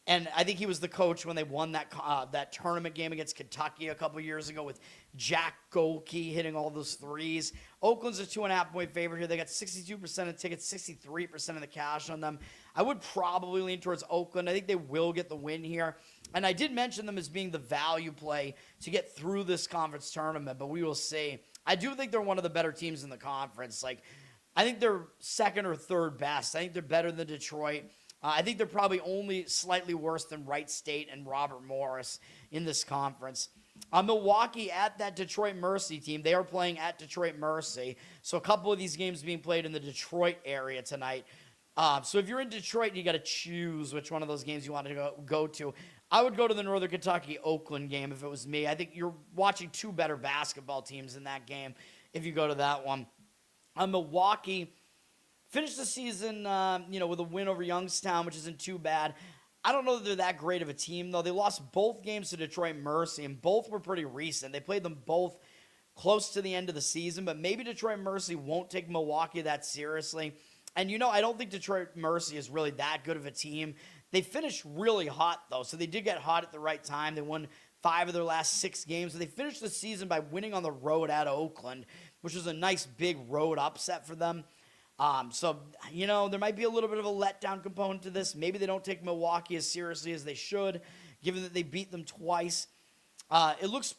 And I think he was the coach when they won that tournament game against Kentucky a couple years ago with Jack Golke hitting all those threes. Oakland's a 2.5-point favorite here. They got 62% of tickets, 63% of the cash on them. I would probably lean towards Oakland. I think they will get the win here. And I did mention them as being the value play to get through this conference tournament, but we will see. I do think they're one of the better teams in the conference. Like, I think they're second or third best. I think they're better than Detroit. I think they're probably only slightly worse than Wright State and Robert Morris in this conference. Milwaukee at that Detroit Mercy team. They are playing at Detroit Mercy. So a couple of these games being played in the Detroit area tonight. So if you're in Detroit, you got to choose which one of those games you want to go to. I would go to the Northern Kentucky Oakland game if it was me. I think you're watching two better basketball teams in that game if you go to that one. Milwaukee finished the season, with a win over Youngstown, which isn't too bad. I don't know that they're that great of a team, though. They lost both games to Detroit Mercy, and both were pretty recent. They played them both close to the end of the season, but maybe Detroit Mercy won't take Milwaukee that seriously. And, I don't think Detroit Mercy is really that good of a team. They finished really hot, though, so they did get hot at the right time. They won 5 of their last 6 games. So they finished the season by winning on the road at Oakland, which was a nice big road upset for them. There might be a little bit of a letdown component to this. Maybe they don't take Milwaukee as seriously as they should, given that they beat them twice. It looks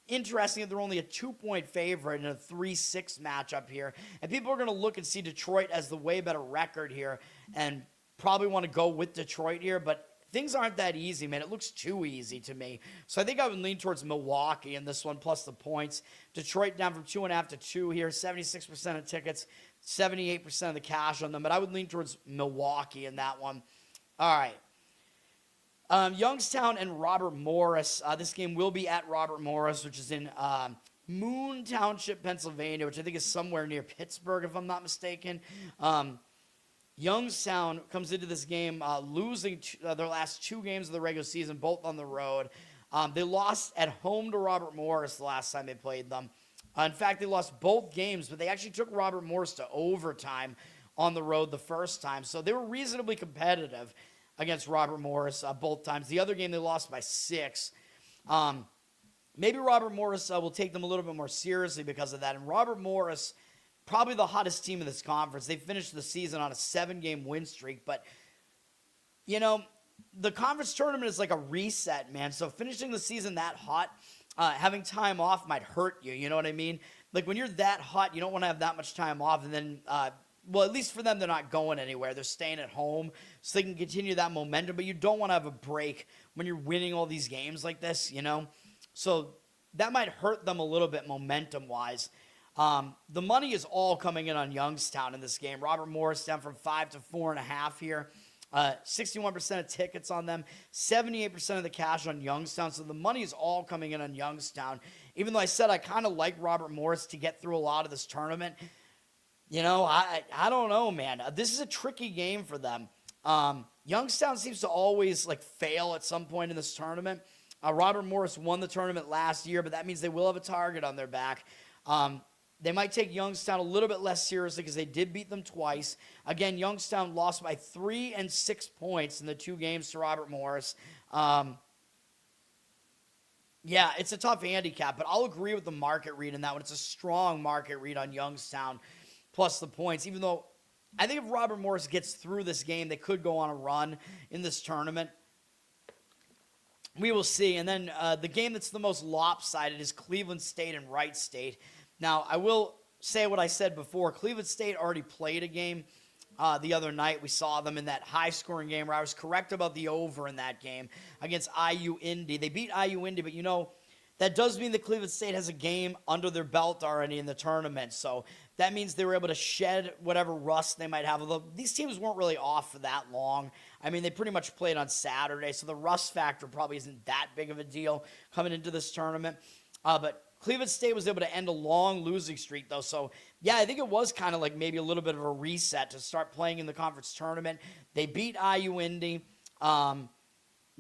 interesting that they're only a 2-point favorite in a 3-6 matchup here. And people are going to look and see Detroit as the way better record here and probably want to go with Detroit here. But things aren't that easy, man. It looks too easy to me. So I think I would lean towards Milwaukee in this one, plus the points. Detroit down from 2.5 to 2 here, 76% of tickets, 78% of the cash on them. But I would lean towards Milwaukee in that one. All right. Youngstown and Robert Morris. This game will be at Robert Morris, which is in Moon Township, Pennsylvania, which I think is somewhere near Pittsburgh, if I'm not mistaken. Youngstown comes into this game losing their last 2 games of the regular season, both on the road. They lost at home to Robert Morris the last time they played them. In fact, they lost both games, but they actually took Robert Morris to overtime on the road the first time. So they were reasonably competitive against Robert Morris both times. The other game they lost by 6. Maybe Robert Morris will take them a little bit more seriously because of that. And Robert Morris, probably the hottest team in this conference. They finished the season on a 7-game win streak. But, the conference tournament is like a reset, man. So finishing the season that hot, having time off might hurt you. You know what I mean? Like when you're that hot, you don't want to have that much time off. And then, at least for them, they're not going anywhere. They're staying at home so they can continue that momentum. But you don't want to have a break when you're winning all these games like this, So that might hurt them a little bit momentum-wise. The money is all coming in on Youngstown in this game. Robert Morris down from 5 to 4.5 here. 61% of tickets on them, 78% of the cash on Youngstown. So the money is all coming in on Youngstown. Even though I said I kind of like Robert Morris to get through a lot of this tournament, I don't know, man. This is a tricky game for them. Youngstown seems to always fail at some point in this tournament. Robert Morris won the tournament last year, but that means they will have a target on their back. They might take Youngstown a little bit less seriously because they did beat them twice. Again, Youngstown lost by 3 and 6 points in the 2 games to Robert Morris. It's a tough handicap, but I'll agree with the market read in that one. It's a strong market read on Youngstown plus the points, even though I think if Robert Morris gets through this game, they could go on a run in this tournament. We will see. And then the game that's the most lopsided is Cleveland State and Wright State. Now, I will say what I said before. Cleveland State already played a game the other night. We saw them in that high-scoring game where I was correct about the over in that game against IU Indy. They beat IU Indy, but that does mean that Cleveland State has a game under their belt already in the tournament. So that means they were able to shed whatever rust they might have. Although these teams weren't really off for that long. I mean, they pretty much played on Saturday, so the rust factor probably isn't that big of a deal coming into this tournament. But Cleveland State was able to end a long losing streak, though. So, yeah, I think it was kind of like maybe a little bit of a reset to start playing in the conference tournament. They beat IU Indy.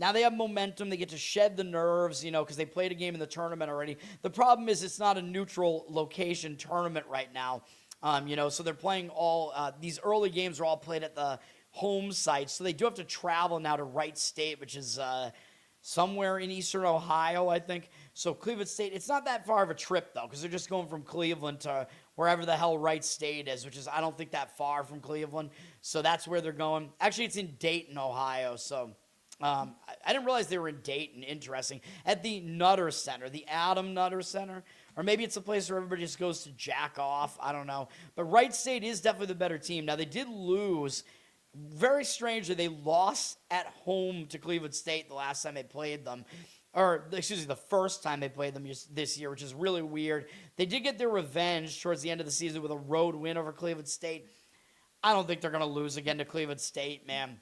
Now they have momentum. They get to shed the nerves, because they played a game in the tournament already. The problem is it's not a neutral location tournament right now, so they're playing these early games are all played at the home site. So they do have to travel now to Wright State, which is somewhere in eastern Ohio, I think. So Cleveland State, it's not that far of a trip, though, because they're just going from Cleveland to wherever the hell Wright State is, which is, I don't think, that far from Cleveland. So that's where they're going. Actually, it's in Dayton, Ohio, so... I didn't realize they were in Dayton. Interesting. At the Nutter Center, the Adam Nutter Center. Or maybe it's a place where everybody just goes to jack off. I don't know. But Wright State is definitely the better team. Now, they did lose. Very strangely, they lost at home to Cleveland State the last time they played them. Or, excuse me, the first time they played them this year, which is really weird. They did get their revenge towards the end of the season with a road win over Cleveland State. I don't think they're going to lose again to Cleveland State, man.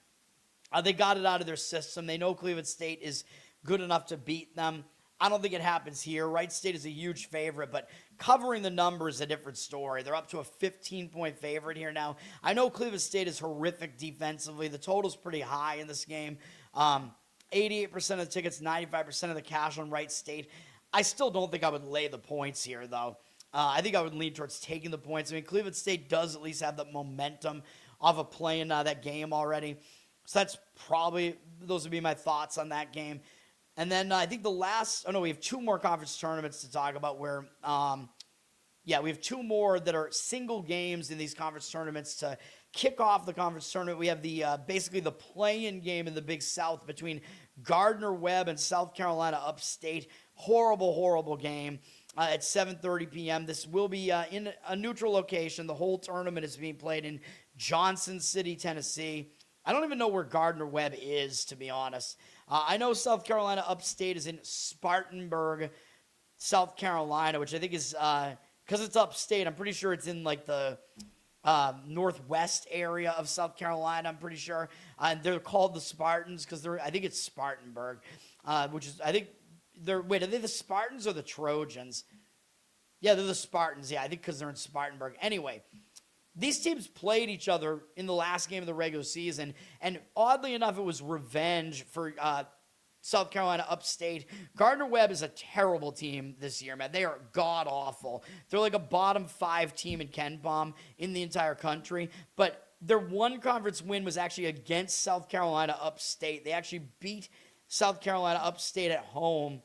They got it out of their system. They know Cleveland State is good enough to beat them. I don't think it happens here. Wright State is a huge favorite, but covering the number is a different story. They're up to a 15-point favorite here now. I know Cleveland State is horrific defensively. The total's pretty high in this game. 88% of the tickets, 95% of the cash on Wright State. I still don't think I would lay the points here, though. I think I would lean towards taking the points. I mean, Cleveland State does at least have the momentum of playing that game already. So those would be my thoughts on that game. And then I think we have two more conference tournaments to talk about where, we have two more that are single games in these conference tournaments to kick off the conference tournament. We have basically the play-in game in the Big South between Gardner-Webb and South Carolina Upstate. Horrible, horrible game at 7:30 p.m. This will be in a neutral location. The whole tournament is being played in Johnson City, Tennessee. I don't even know where Gardner-Webb is, to be honest. I know South Carolina Upstate is in Spartanburg, South Carolina, which I think is, because it's upstate, I'm pretty sure it's in like the northwest area of South Carolina, I'm pretty sure. And they're called the Spartans because I think it's Spartanburg, which is, I think, are they the Spartans or the Trojans? Yeah, they're the Spartans, I think because they're in Spartanburg. Anyway. These teams played each other in the last game of the regular season, and oddly enough, it was revenge for South Carolina Upstate. Gardner-Webb is a terrible team this year, man. They are god-awful. They're like a bottom 5 team in KenPom in the entire country, but their one conference win was actually against South Carolina Upstate. They actually beat South Carolina Upstate at home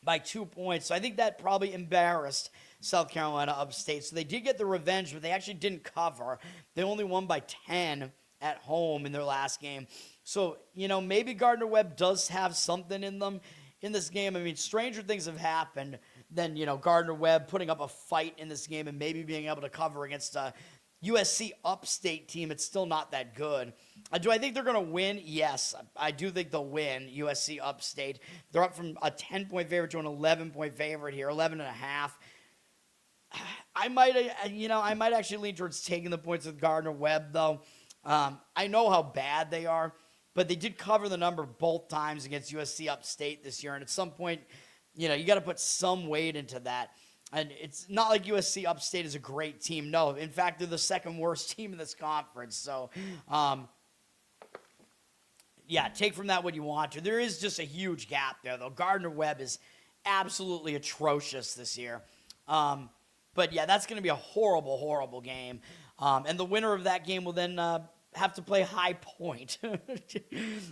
by 2 points, so I think that probably embarrassed South Carolina Upstate. So they did get the revenge, but they actually didn't cover. They only won by 10 at home in their last game. So, maybe Gardner-Webb does have something in them in this game. I mean, stranger things have happened than, Gardner-Webb putting up a fight in this game and maybe being able to cover against a USC Upstate team. It's still not that good. Do I think they're going to win? Yes, I do think they'll win, USC Upstate. They're up from a 10-point favorite to an 11-point favorite here, 11.5. I might actually lean towards taking the points with Gardner-Webb, though. I know how bad they are, but they did cover the number both times against USC Upstate this year, and at some point, you got to put some weight into that. And it's not like USC Upstate is a great team. No, in fact, they're the second worst team in this conference. So, take from that what you want to. There is just a huge gap there, though. Gardner-Webb is absolutely atrocious this year. But that's going to be a horrible, horrible game. And the winner of that game will then have to play High Point.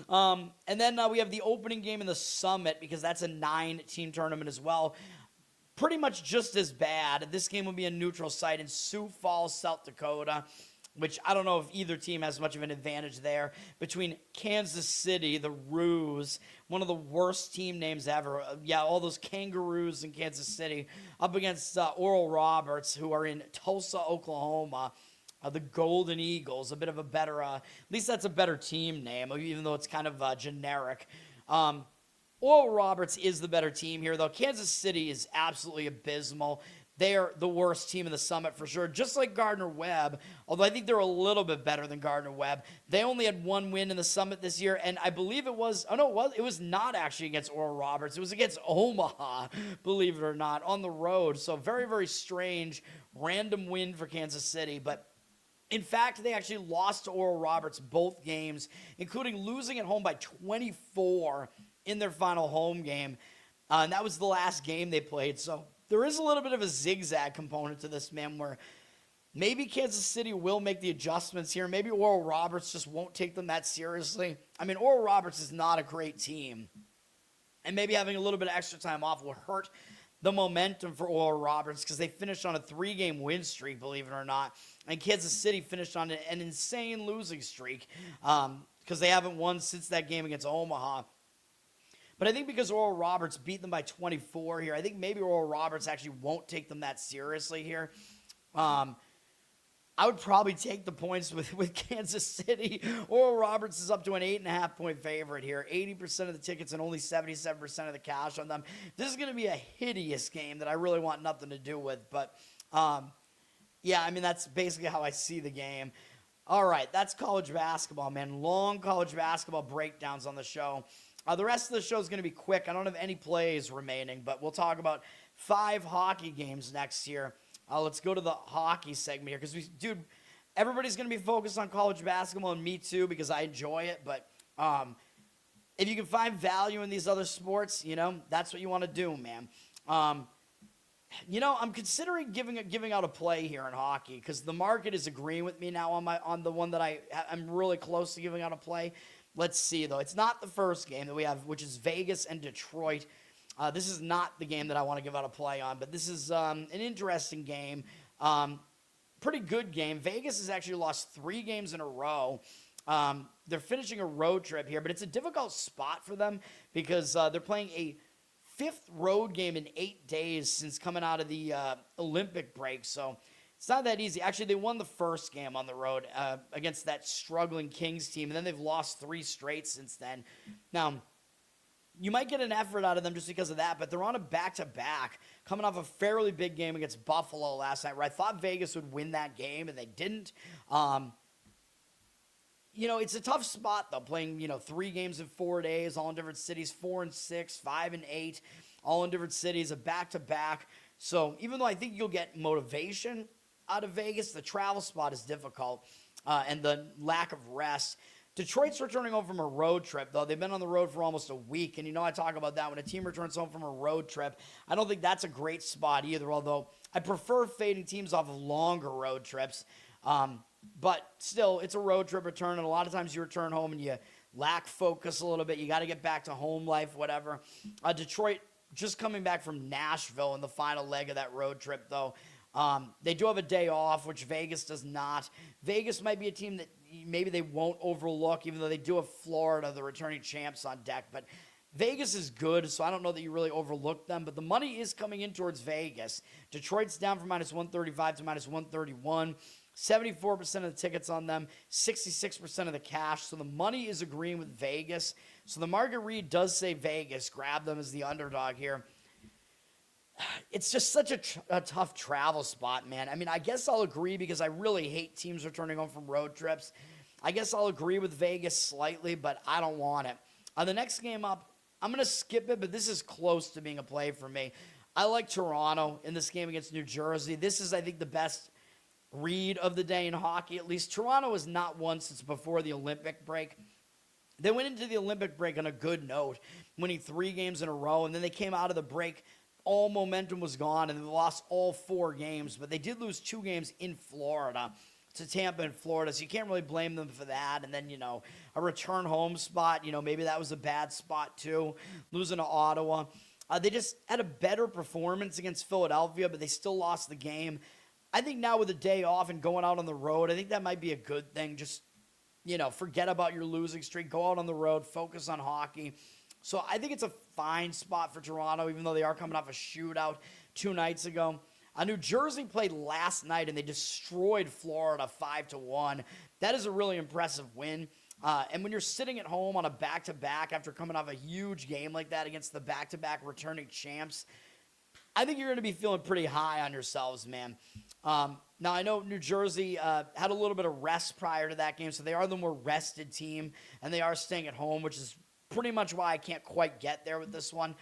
And then we have the opening game in the Summit because that's a 9-team tournament as well. Pretty much just as bad. This game will be a neutral site in Sioux Falls, South Dakota, which I don't know if either team has much of an advantage there. Between Kansas City, the Roos, one of the worst team names ever. All those Kangaroos in Kansas City, up against Oral Roberts, who are in Tulsa, Oklahoma. The Golden Eagles, a bit of a better, at least that's a better team name, even though it's kind of generic. Oral Roberts is the better team here, though. Kansas City is absolutely abysmal. They are the worst team in the Summit for sure, just like Gardner-Webb, although I think they're a little bit better than Gardner-Webb. They only had one win in the Summit this year, and I believe it was not actually against Oral Roberts. It was against Omaha, believe it or not, on the road. So very, very strange, random win for Kansas City, but In fact, they actually lost to Oral Roberts both games, including losing at home by 24 in their final home game. And that was the last game they played. So there is a little bit of a zigzag component to this, man, where maybe Kansas City will make the adjustments here. Maybe Oral Roberts just won't take them that seriously. I mean, Oral Roberts is not a great team. And maybe having a little bit of extra time off will hurt the momentum for Oral Roberts because they finished on a 3-game win streak, believe it or not. And Kansas City finished on an insane losing streak because they haven't won since that game against Omaha. But I think because Oral Roberts beat them by 24 here, I think maybe Oral Roberts actually won't take them that seriously here. I would probably take the points with Kansas City. Oral Roberts is up to an 8.5-point favorite here. 80% of the tickets and only 77% of the cash on them. This is going to be a hideous game that I really want nothing to do with. But, yeah, I mean, that's basically how I see the game. All right, that's college basketball, man. Long college basketball breakdowns on the show. The rest of the show is going to be quick. I don't have any plays remaining, but we'll talk about 5 hockey games next year. Let's go to the hockey segment here because, dude, everybody's going to be focused on college basketball, and me too because I enjoy it. But if you can find value in these other sports, you know, that's what you want to do, man. You know, I'm considering giving out a play here in hockey because the market is agreeing with me now on the one that I'm really close to giving out a play. Let's see, though. It's not the first game that we have, which is Vegas and Detroit. This is not the game that I want to give out a play on, but this is an interesting game. Pretty good game. Vegas has actually lost 3 games in a row. They're finishing a road trip here, but it's a difficult spot for them because they're playing a 5th road game in 8 days since coming out of the Olympic break, so it's not that easy. Actually, they won the first game on the road against that struggling Kings team, and then they've lost 3 straight since then. Now, you might get an effort out of them just because of that, but they're on a back-to-back, coming off a fairly big game against Buffalo last night, where I thought Vegas would win that game, and they didn't. You know, it's a tough spot, though, playing, 3 games in 4 days, all in different cities, 4 and 6, 5 and 8, all in different cities, a back-to-back. So even though I think you'll get motivation out of Vegas, the travel spot is difficult, and the lack of rest. Detroit's returning home from a road trip, though. They've been on the road for almost a week, and I talk about that. When a team returns home from a road trip, I don't think that's a great spot either, although I prefer fading teams off of longer road trips. But still, it's a road trip return, and a lot of times you return home and you lack focus a little bit. You got to get back to home life, whatever. Detroit just coming back from Nashville in the final leg of that road trip, though. They do have a day off, which Vegas does not. Vegas might be a team that maybe they won't overlook, even though they do have Florida, the returning champs, on deck. But Vegas is good, so I don't know that you really overlook them. But the money is coming in towards Vegas. Detroit's down from -135 to -131. 74% of the tickets on them, 66% of the cash. So the money is agreeing with Vegas. So the market read does say Vegas. Grab them as the underdog here. It's just such a tough travel spot, man. I mean, I guess I'll agree because I really hate teams returning home from road trips. I guess I'll agree with Vegas slightly, but I don't want it. The next game up, I'm going to skip it, but this is close to being a play for me. I like Toronto in this game against New Jersey. This is, I think, the best read of the day in hockey. At least Toronto has not won since before the Olympic break. They went into the Olympic break on a good note, winning 3 games in a row, and then they came out of the break. All momentum was gone, and they lost all 4 games. But they did lose 2 games in Florida to Tampa and Florida, so you can't really blame them for that. And then, a return home spot, maybe that was a bad spot too, losing to Ottawa. They just had a better performance against Philadelphia, but they still lost the game. I think now with a day off and going out on the road, I think that might be a good thing. Just, forget about your losing streak, go out on the road, focus on hockey. So I think it's a fine spot for Toronto, even though they are coming off a shootout 2 nights ago. New Jersey played last night, and they destroyed Florida 5-1. That is a really impressive win. And when you're sitting at home on a back-to-back after coming off a huge game like that against the back-to-back returning champs, I think you're going to be feeling pretty high on yourselves, man. Now, I know New Jersey had a little bit of rest prior to that game, so they are the more rested team, and they are staying at home, which is pretty much why I can't quite get there with this one.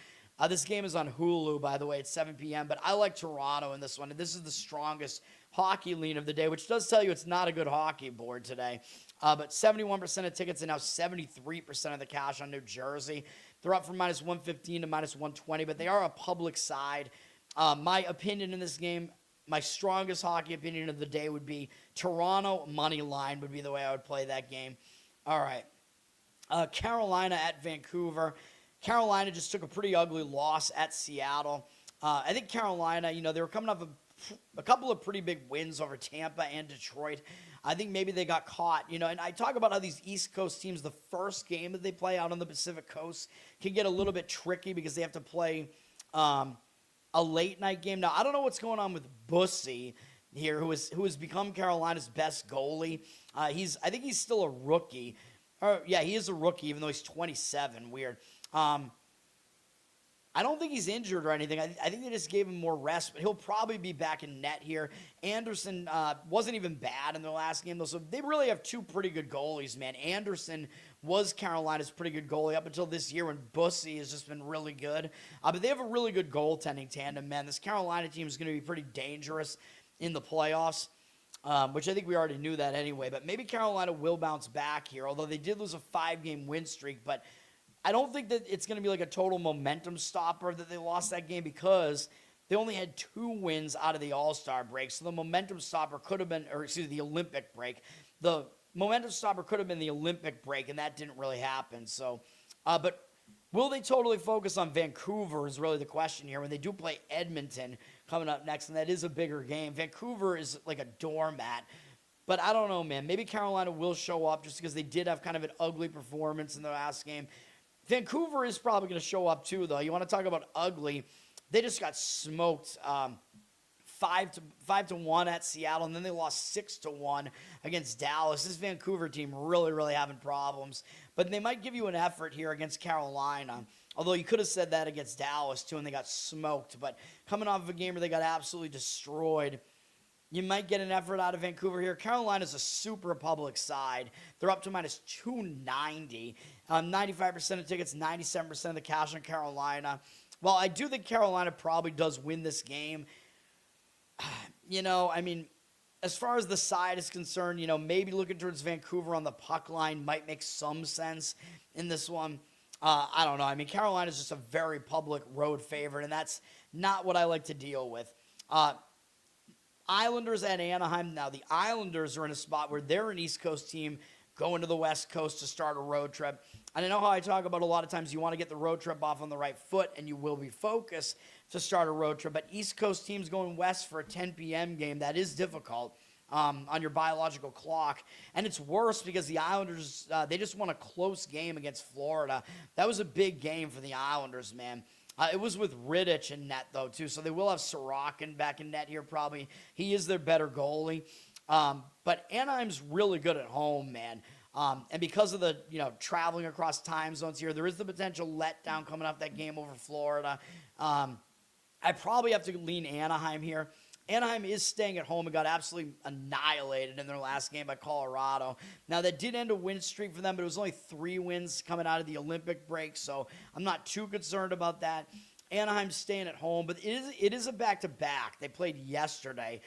This game is on Hulu, by the way. It's 7 p.m., but I like Toronto in this one. This is the strongest hockey lean of the day, which does tell you it's not a good hockey board today. But 71% of tickets and now 73% of the cash on New Jersey. They're up from minus 115 to minus 120, but they are a public side. My opinion in this game, my strongest hockey opinion of the day would be Toronto money line would be the way I would play that game. All right. Carolina at Vancouver. Carolina just took a pretty ugly loss at Seattle. I think Carolina, they were coming off a couple of pretty big wins over Tampa and Detroit. I think maybe they got caught, and I talk about how these East Coast teams, the first game that they play out on the Pacific Coast can get a little bit tricky because they have to play a late night game. Now, I don't know what's going on with Bussy here, who has become Carolina's best goalie. I think he's still a rookie. Yeah, he is a rookie, even though he's 27. Weird. I don't think he's injured or anything. I think they just gave him more rest, but he'll probably be back in net here. Anderson wasn't even bad in their last game, though, so they really have two pretty good goalies, man. Anderson was Carolina's pretty good goalie up until this year when Bussy has just been really good. But they have a really good goaltending tandem, man. This Carolina team is going to be pretty dangerous in the playoffs, which I think we already knew that anyway. But maybe Carolina will bounce back here, although they did lose a 5-game win streak, but I don't think that it's going to be like a total momentum stopper that they lost that game because they only had 2 wins out of the All-Star break. So the momentum stopper could have been, the Olympic break. The momentum stopper could have been the Olympic break, and that didn't really happen. So, but will they totally focus on Vancouver is really the question here when they do play Edmonton coming up next, and that is a bigger game. Vancouver is like a doormat. But I don't know, man. Maybe Carolina will show up just because they did have kind of an ugly performance in the last game. Vancouver is probably going to show up too, though. You want to talk about ugly? They just got smoked 5-1 at Seattle, and then they lost 6-1 against Dallas. This Vancouver team really, really having problems. But they might give you an effort here against Carolina. Although you could have said that against Dallas too, and they got smoked. But coming off of a game where they got absolutely destroyed, you might get an effort out of Vancouver here. Carolina's a super public side. They're up to minus 290. 95% of tickets, 97% of the cash on Carolina. Well, I do think Carolina probably does win this game. As far as the side is concerned, maybe looking towards Vancouver on the puck line might make some sense in this one. I don't know. Carolina's just a very public road favorite, and that's not what I like to deal with. Islanders at Anaheim. Now, the Islanders are in a spot where they're an East Coast team going to the West Coast to start a road trip. And I know how I talk about a lot of times you want to get the road trip off on the right foot, and you will be focused to start a road trip. But East Coast teams going west for a 10 p.m. game, that is difficult on your biological clock. And it's worse because the Islanders, they just won a close game against Florida. That was a big game for the Islanders, man. It was with Rittich in net, though, too. So they will have Sorokin back in net here, probably. He is their better goalie. But Anaheim's really good at home, man. And because of the, traveling across time zones here, there is the potential letdown coming off that game over Florida. I probably have to lean Anaheim here. Anaheim is staying at home and got absolutely annihilated in their last game by Colorado. Now, that did end a win streak for them, but it was only 3 wins coming out of the Olympic break, so I'm not too concerned about that. Anaheim's staying at home, but it is a back-to-back. They played yesterday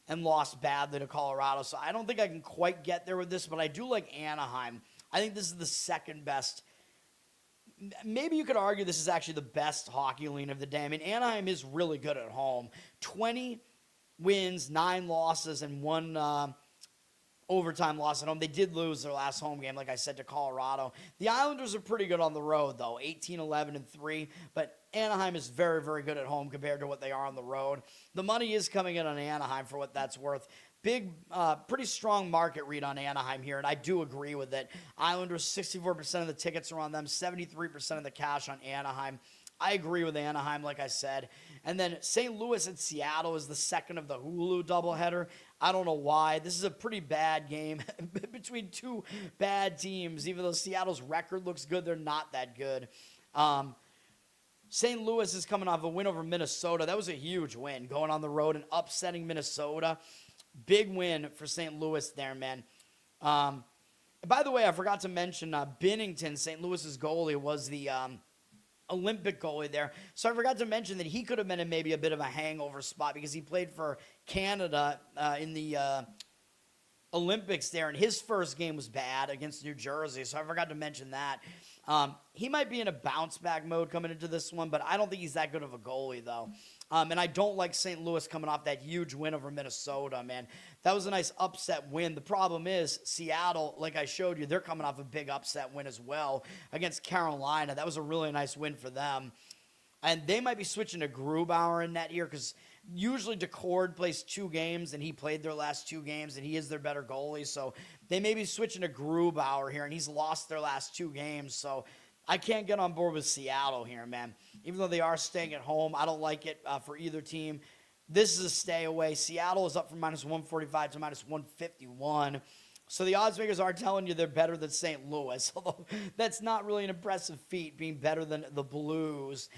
and lost badly to Colorado, so I don't think I can quite get there with this, but I do like Anaheim. I think this is the second best. Maybe you could argue this is actually the best hockey lean of the day. Anaheim is really good at home. 20 wins, 9 losses, and 1 overtime loss at home. They did lose their last home game, like I said, to Colorado. The Islanders are pretty good on the road, though, 18-11-3, but Anaheim is very, very good at home compared to what they are on the road. The money is coming in on Anaheim for what that's worth. Big, pretty strong market read on Anaheim here, and I do agree with it. Islanders, 64% of the tickets are on them, 73% of the cash on Anaheim. I agree with Anaheim, like I said. And then St. Louis and Seattle is the second of the Hulu doubleheader. I don't know why. This is a pretty bad game between 2 bad teams. Even though Seattle's record looks good, they're not that good. St. Louis is coming off a win over Minnesota. That was a huge win, going on the road and upsetting Minnesota. Big win for St. Louis there, man. By the way, I forgot to mention Binnington, St. Louis's goalie, was the Olympic goalie there. So I forgot to mention that he could have been in maybe a bit of a hangover spot because he played for Canada in the Olympics there, and his first game was bad against New Jersey, so I forgot to mention that. He might be in a bounce-back mode coming into this one, but I don't think he's that good of a goalie, though. And I don't like St. Louis coming off that huge win over Minnesota, man. That was a nice upset win. The problem is Seattle, like I showed you, they're coming off a big upset win as well against Carolina. That was a really nice win for them. And they might be switching to Grubauer in net here because usually DeCord plays 2 games, and he played their last 2 games, and he is their better goalie. So they may be switching to Grubauer here, and he's lost their last 2 games. So I can't get on board with Seattle here, man. Even though they are staying at home, I don't like it for either team. This is a stay away. Seattle is up from -145 to -151. So the odds makers are telling you they're better than St. Louis, although that's not really an impressive feat, being better than the Blues.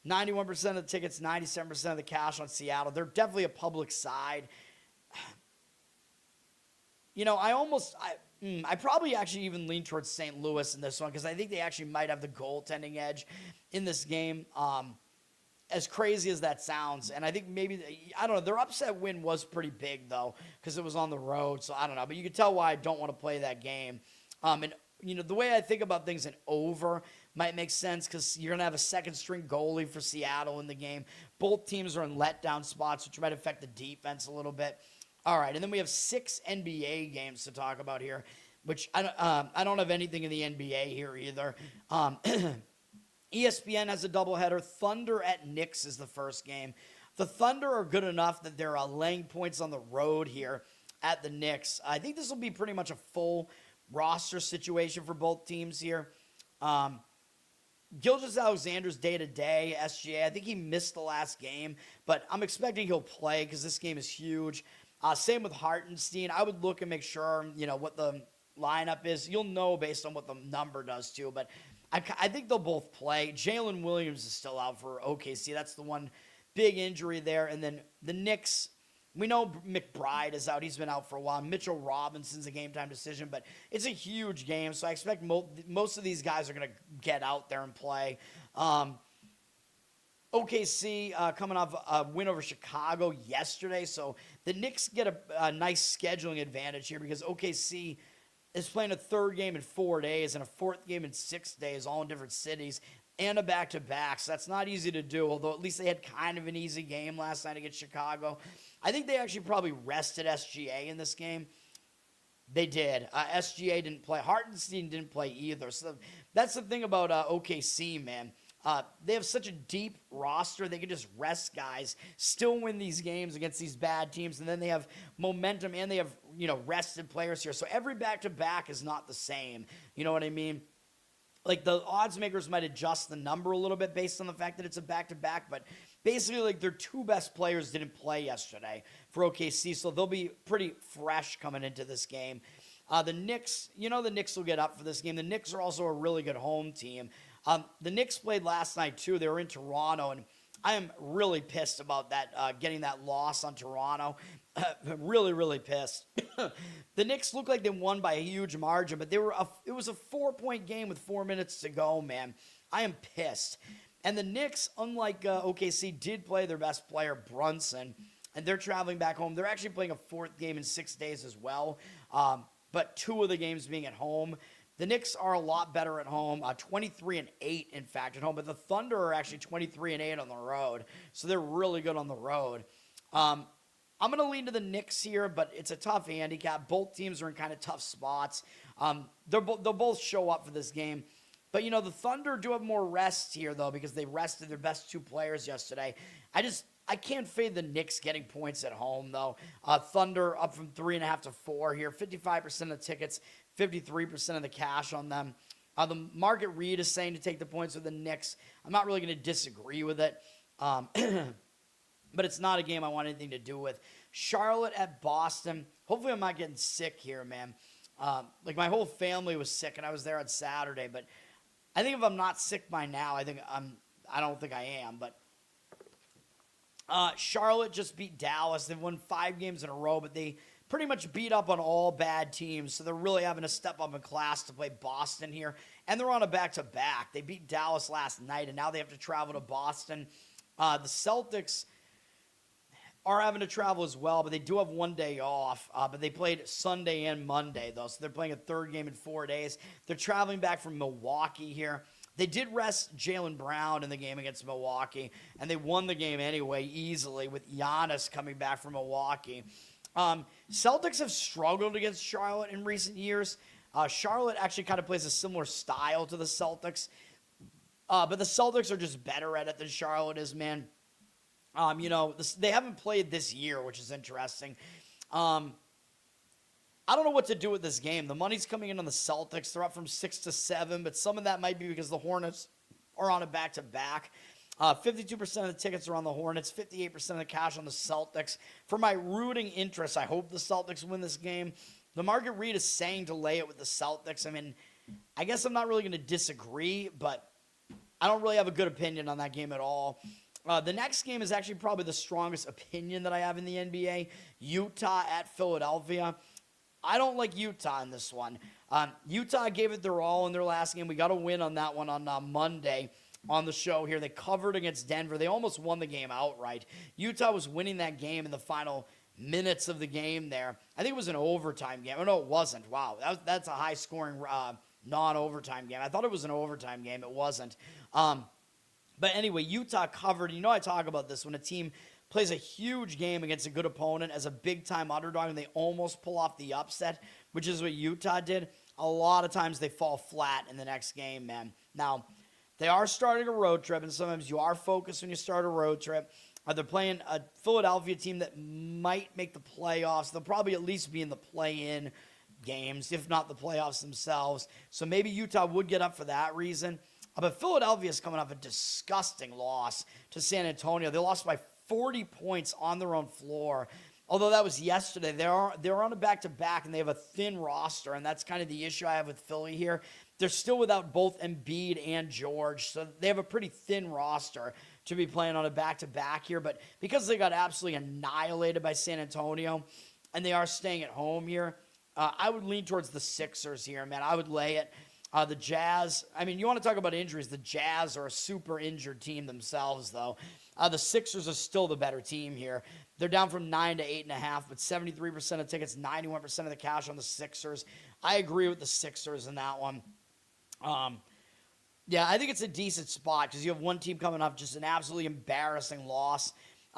91% of the tickets, 97% of the cash on Seattle. They're definitely a public side. You know, I probably actually even lean towards St. Louis in this one because I think they actually might have the goaltending edge in this game. As crazy as that sounds, and I think maybe, I don't know, their upset win was pretty big, though, because it was on the road, so I don't know. But you can tell why I don't want to play that game. And, you know, the way I think about things, an over might make sense because you're going to have a second-string goalie for Seattle in the game. Both teams are in letdown spots, which might affect the defense a little bit. All right, and then we have 6 NBA games to talk about here, which I don't have anything in the NBA here either. ESPN has a doubleheader. Thunder at Knicks is the first game. The Thunder are good enough that they're laying points on the road here at the Knicks. I think this will be pretty much a full roster situation for both teams here. Gilgeous-Alexander's day-to-day, SGA. I think he missed the last game, but I'm expecting he'll play because this game is huge. Same with Hartenstein. I would look and make sure, you know, what the lineup is. You'll know based on what the number does, too, but I think they'll both play. Jalen Williams is still out for OKC. That's the one big injury there. And then the Knicks, we know McBride is out. He's been out for a while. Mitchell Robinson's a game-time decision, but it's a huge game, so I expect most of these guys are going to get out there and play. OKC coming off a win over Chicago yesterday, so the Knicks get a nice scheduling advantage here because OKC is playing a third game in 4 days and a fourth game in 6 days, all in different cities, and a back-to-back. So that's not easy to do, although at least they had kind of an easy game last night against Chicago. I think they actually probably rested SGA in this game. They did. SGA didn't play. Hartenstein didn't play either. So that's the thing about OKC, man. They have such a deep roster. They can just rest guys, still win these games against these bad teams, and then they have momentum and they have, you know, rested players here. So every back-to-back is not the same. You know what I mean? Like, the odds makers might adjust the number a little bit based on the fact that it's a back-to-back, but basically, like, their 2 best players didn't play yesterday for OKC, so they'll be pretty fresh coming into this game. The Knicks, you know the Knicks will get up for this game. The Knicks are also a really good home team. The Knicks played last night, too. They were in Toronto, and I am really pissed about that, getting that loss on Toronto. Really, really pissed. The Knicks looked like they won by a huge margin, but it was a 4-point game with 4 minutes to go, man. I am pissed. And the Knicks, unlike OKC, did play their best player, Brunson, and they're traveling back home. They're actually playing a 4th game in 6 days as well, but 2 of the games being at home. The Knicks are a lot better at home, 23-8, in fact, at home. But the Thunder are actually 23-8 on the road, so they're really good on the road. I'm going to lean to the Knicks here, but it's a tough handicap. Both teams are in kind of tough spots. They'll both show up for this game. But, you know, the Thunder do have more rest here, though, because they rested their best 2 players yesterday. I can't fade the Knicks getting points at home, though. Thunder up from 3.5 to 4 here. 55% of the tickets, 53% of the cash on them. The market read is saying to take the points with the Knicks. I'm not really going to disagree with it. But it's not a game I want anything to do with. Charlotte at Boston. Hopefully I'm not getting sick here, man. Like, my whole family was sick, and I was there on Saturday. But I think if I'm not sick by now, I don't think I am. But Charlotte just beat Dallas. They've won 5 games in a row, but they pretty much beat up on all bad teams, so they're really having to step up in class to play Boston here. And they're on a back-to-back. They beat Dallas last night, and now they have to travel to Boston. The Celtics are having to travel as well, but they do have one day off. But they played Sunday and Monday, though, so they're playing a third game in 4 days. They're traveling back from Milwaukee here. They did rest Jaylen Brown in the game against Milwaukee, and they won the game anyway easily with Giannis coming back from Milwaukee. Celtics have struggled against Charlotte in recent years. Charlotte actually kind of plays a similar style to the Celtics, but the Celtics are just better at it than Charlotte is, man. They haven't played this year, which is interesting. I don't know what to do with this game. The money's coming in on the Celtics. They're up from 6-7, but some of that might be because the Hornets are on a back-to-back. 52% of the tickets are on the Hornets, 58% of the cash on the Celtics. For my rooting interest, I hope the Celtics win this game. The market read is saying to lay it with the Celtics. I mean, I guess I'm not really going to disagree, but I don't really have a good opinion on that game at all. The next game is actually probably the strongest opinion that I have in the NBA. Utah at Philadelphia. I don't like Utah in this one. Utah gave it their all in their last game. We got a win on that one on Monday on the show here. They covered against Denver. They almost won the game outright. Utah was winning that game in the final minutes of the game there. I think it was an overtime game. Oh, no, it wasn't. Wow, that's a high-scoring non-overtime game. I thought it was an overtime game. It wasn't. But anyway, Utah covered. You know I talk about this when a team plays a huge game against a good opponent as a big-time underdog, and they almost pull off the upset, which is what Utah did. A lot of times they fall flat in the next game, man. Now, they are starting a road trip, and sometimes you are focused when you start a road trip. They're playing a Philadelphia team that might make the playoffs. They'll probably at least be in the play-in games, if not the playoffs themselves. So maybe Utah would get up for that reason. But Philadelphia is coming off a disgusting loss to San Antonio. They lost by 40 points on their own floor. Although that was yesterday, they're on a back-to-back, and they have a thin roster, and that's kind of the issue I have with Philly here. They're still without both Embiid and George, so they have a pretty thin roster to be playing on a back-to-back here. But because they got absolutely annihilated by San Antonio, and they are staying at home here, I would lean towards the Sixers here, man. I would lay it. The Jazz, I mean, you want to talk about injuries. The Jazz are a super injured team themselves, though. The Sixers are still the better team here. They're down from 9 to 8.5, but 73% of tickets, 91% of the cash on the Sixers. I agree with the Sixers in that one. Yeah, I think it's a decent spot because you have one team coming off just an absolutely embarrassing loss.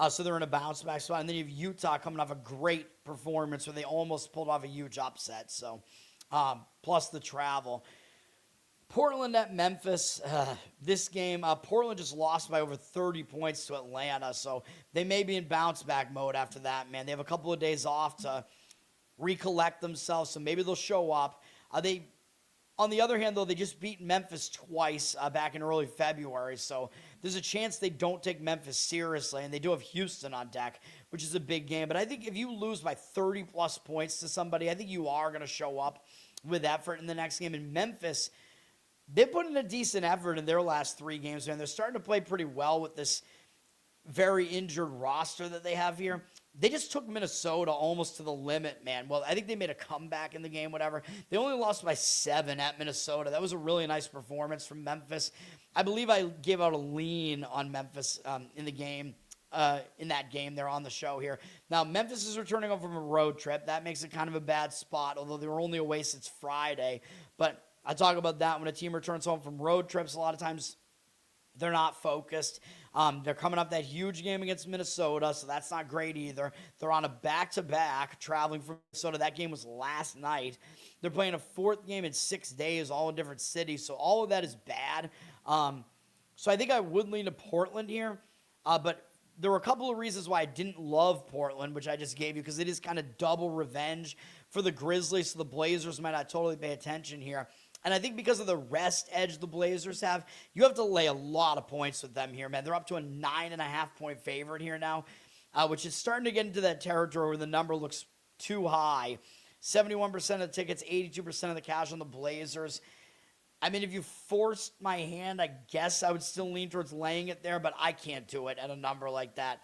So they're in a bounce-back spot. And then you have Utah coming off a great performance where they almost pulled off a huge upset. So, plus the travel. Portland at Memphis. This game, Portland just lost by over 30 points to Atlanta, so they may be in bounce-back mode after that, man. They have a couple of days off to recollect themselves, so maybe they'll show up. On the other hand, though, they just beat Memphis twice back in early February, so there's a chance they don't take Memphis seriously, and they do have Houston on deck, which is a big game. But I think if you lose by 30-plus points to somebody, I think you are going to show up with effort in the next game. In Memphis, they put in a decent effort in their last 3 games, man. They're starting to play pretty well with this very injured roster that they have here. They just took Minnesota almost to the limit, man. Well, I think they made a comeback in the game, whatever. They only lost by 7 at Minnesota. That was a really nice performance from Memphis. I believe I gave out a lean on Memphis in the game, in that game there on the show here. Now, Memphis is returning home from a road trip. That makes it kind of a bad spot, although they were only away since Friday. But I talk about that when a team returns home from road trips. A lot of times they're not focused. They're coming up that huge game against Minnesota, so that's not great either. They're on a back-to-back traveling from Minnesota. That game was last night. They're playing a 4th game in 6 days, all in different cities, so all of that is bad. So I think I would lean to Portland here, but there were a couple of reasons why I didn't love Portland, which I just gave you, because it is kind of double revenge for the Grizzlies, so the Blazers might not totally pay attention here. And I think because of the rest edge the Blazers have, you have to lay a lot of points with them here, man. They're up to a 9.5-point favorite here now, which is starting to get into that territory where the number looks too high. 71% of the tickets, 82% of the cash on the Blazers. I mean, if you forced my hand, I guess I would still lean towards laying it there, but I can't do it at a number like that.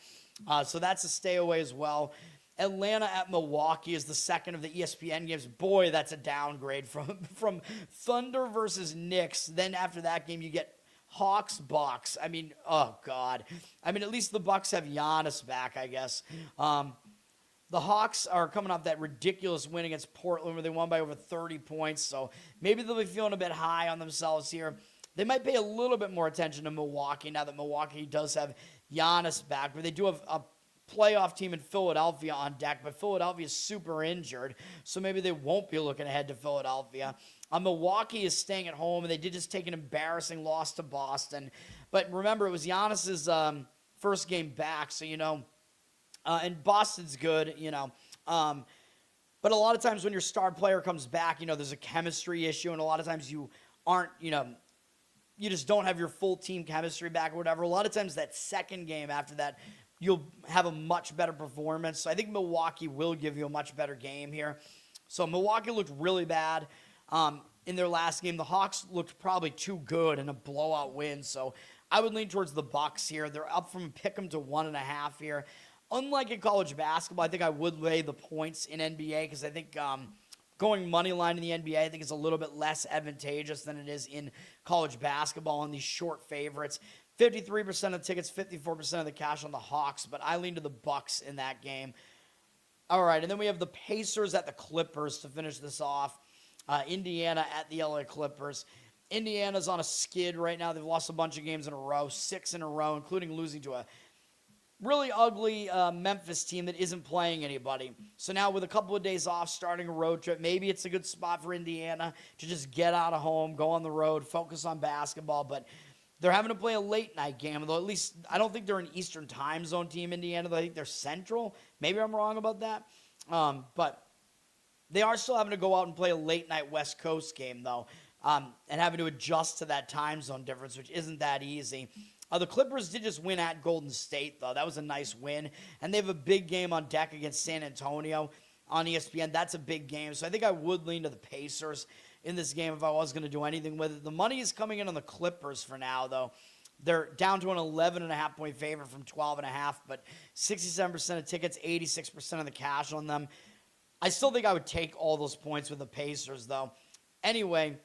So that's a stay away as well. Atlanta at Milwaukee is the second of the ESPN games. Boy, that's a downgrade from Thunder versus Knicks. Then after that game, you get Hawks Bucks. I mean, oh God. I mean, at least the Bucks have Giannis back, I guess. The Hawks are coming off that ridiculous win against Portland where they won by over 30 points. So maybe they'll be feeling a bit high on themselves here. They might pay a little bit more attention to Milwaukee now that Milwaukee does have Giannis back, but they do have a playoff team in Philadelphia on deck, but Philadelphia is super injured, so maybe they won't be looking ahead to Philadelphia. Milwaukee is staying at home, and they did just take an embarrassing loss to Boston. But remember, it was Giannis's first game back, so, and Boston's good, But a lot of times when your star player comes back, there's a chemistry issue, and a lot of times you aren't, you just don't have your full team chemistry back or whatever. A lot of times that second game after that, you'll have a much better performance. So I think Milwaukee will give you a much better game here. So Milwaukee looked really bad in their last game. The Hawks looked probably too good in a blowout win. So I would lean towards the Bucks here. They're up from pick 'em to 1.5 here. Unlike in college basketball, I think I would lay the points in NBA because I think going money line in the NBA, I think is a little bit less advantageous than it is in college basketball on these short favorites. 53% of the tickets, 54% of the cash on the Hawks, but I lean to the Bucks in that game. All right, and then we have the Pacers at the Clippers to finish this off. Indiana at the LA Clippers. Indiana's on a skid right now. They've lost a bunch of games in a row, 6 in a row, including losing to a really ugly Memphis team that isn't playing anybody. So now with a couple of days off, starting a road trip, maybe it's a good spot for Indiana to just get out of home, go on the road, focus on basketball, but they're having to play a late night game, although at least I don't think they're an Eastern time zone team, Indiana. I think they're Central. Maybe I'm wrong about that. But they are still having to go out and play a late night West Coast game, though, and having to adjust to that time zone difference, which isn't that easy. The Clippers did just win at Golden State, though. That was a nice win. And they have a big game on deck against San Antonio on ESPN. That's a big game. So I think I would lean to the Pacers in this game if I was going to do anything with it. The money is coming in on the Clippers for now, though. They're down to an 11.5 point favorite from 12.5, but 67% of tickets, 86% of the cash on them. I still think I would take all those points with the Pacers, though. Anyway,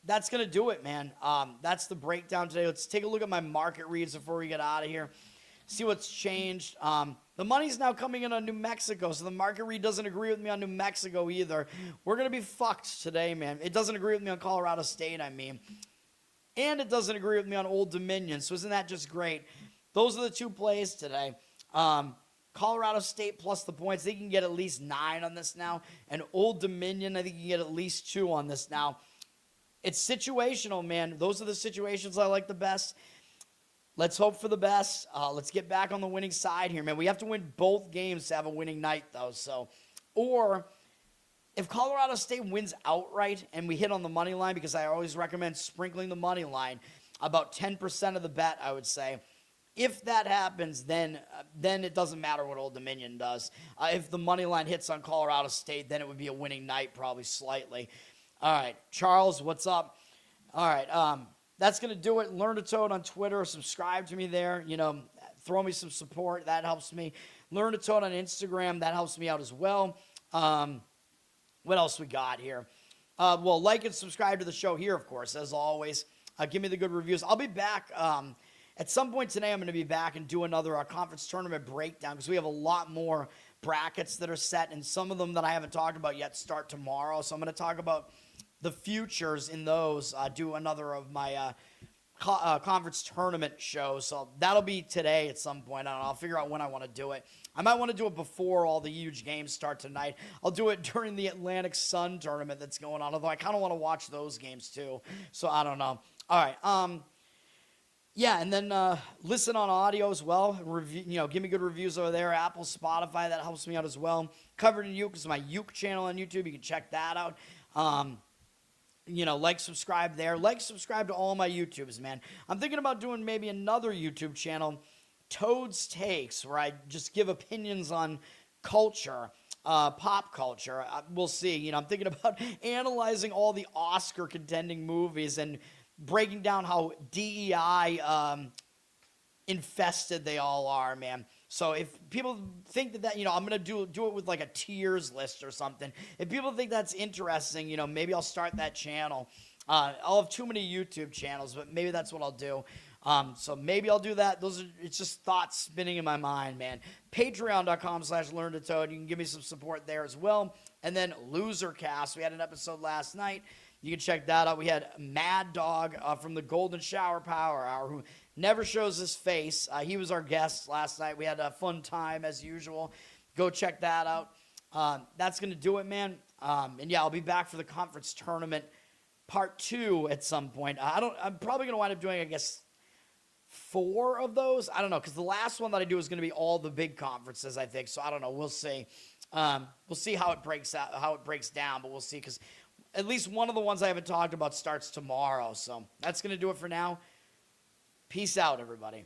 that's going to do it, man. That's the breakdown today. Let's take a look at my market reads before we get out of here. See what's changed. The money's now coming in on New Mexico, so the market read doesn't agree with me on New Mexico either. We're going to be fucked today, man. It doesn't agree with me on Colorado State, I mean. And it doesn't agree with me on Old Dominion, so isn't that just great? Those are the two plays today. Colorado State plus the points. They can get at least 9 on this now. And Old Dominion, I think you can get at least 2 on this now. It's situational, man. Those are the situations I like the best. Let's hope for the best. Let's get back on the winning side here, man. We have to win both games to have a winning night, though. Or if Colorado State wins outright and we hit on the money line, because I always recommend sprinkling the money line, about 10% of the bet, I would say. If that happens, then it doesn't matter what Old Dominion does. If the money line hits on Colorado State, then it would be a winning night, probably slightly. All right, Charles, what's up? All right, that's going to do it. Learn to Toad on Twitter. Subscribe to me there. Throw me some support. That helps me. Learn to Toad on Instagram. That helps me out as well. What else we got here? Well, like and subscribe to the show here, of course, as always. Give me the good reviews. I'll be back. At some point today, I'm going to be back and do another conference tournament breakdown because we have a lot more brackets that are set, and some of them that I haven't talked about yet start tomorrow. So I'm going to talk about the futures in those, do another of my conference tournament shows. So that'll be today at some point. I don't know. I'll figure out when I want to do it. I might want to do it before all the huge games start tonight. I'll do it during the Atlantic Sun tournament that's going on, although I kind of want to watch those games too. So I don't know. All right. Yeah, and then listen on audio as well. Review, give me good reviews over there. Apple, Spotify, that helps me out as well. Covered in Uke is my Uke channel on YouTube. You can check that out. Subscribe there. Subscribe to all my YouTubes, man. I'm thinking about doing maybe another YouTube channel, Toad's Takes, where I just give opinions on culture, pop culture. We'll see. I'm thinking about analyzing all the Oscar contending movies and breaking down how DEI infested they all are, man. So if people think that I'm going to do it with like a tiers list or something, if people think that's interesting, maybe I'll start that channel. I'll have too many YouTube channels, but maybe that's what I'll do. So maybe I'll do that. It's just thoughts spinning in my mind, man. Patreon.com/LearnToToad. You can give me some support there as well. And then LoserCast. We had an episode last night. You can check that out. We had Mad Dog from the Golden Shower Power Hour, who never shows his face. He was our guest last night. We had a fun time as usual. Go check that out. That's going to do it, man. And yeah, I'll be back for the conference tournament part 2 at some point. I'm probably going to wind up doing, I guess, 4 of those. I don't know, because the last one that I do is going to be all the big conferences, I think. So I don't know. We'll see. We'll see how it breaks down, but we'll see, because at least one of the ones I haven't talked about starts tomorrow. So that's going to do it for now. Peace out, everybody.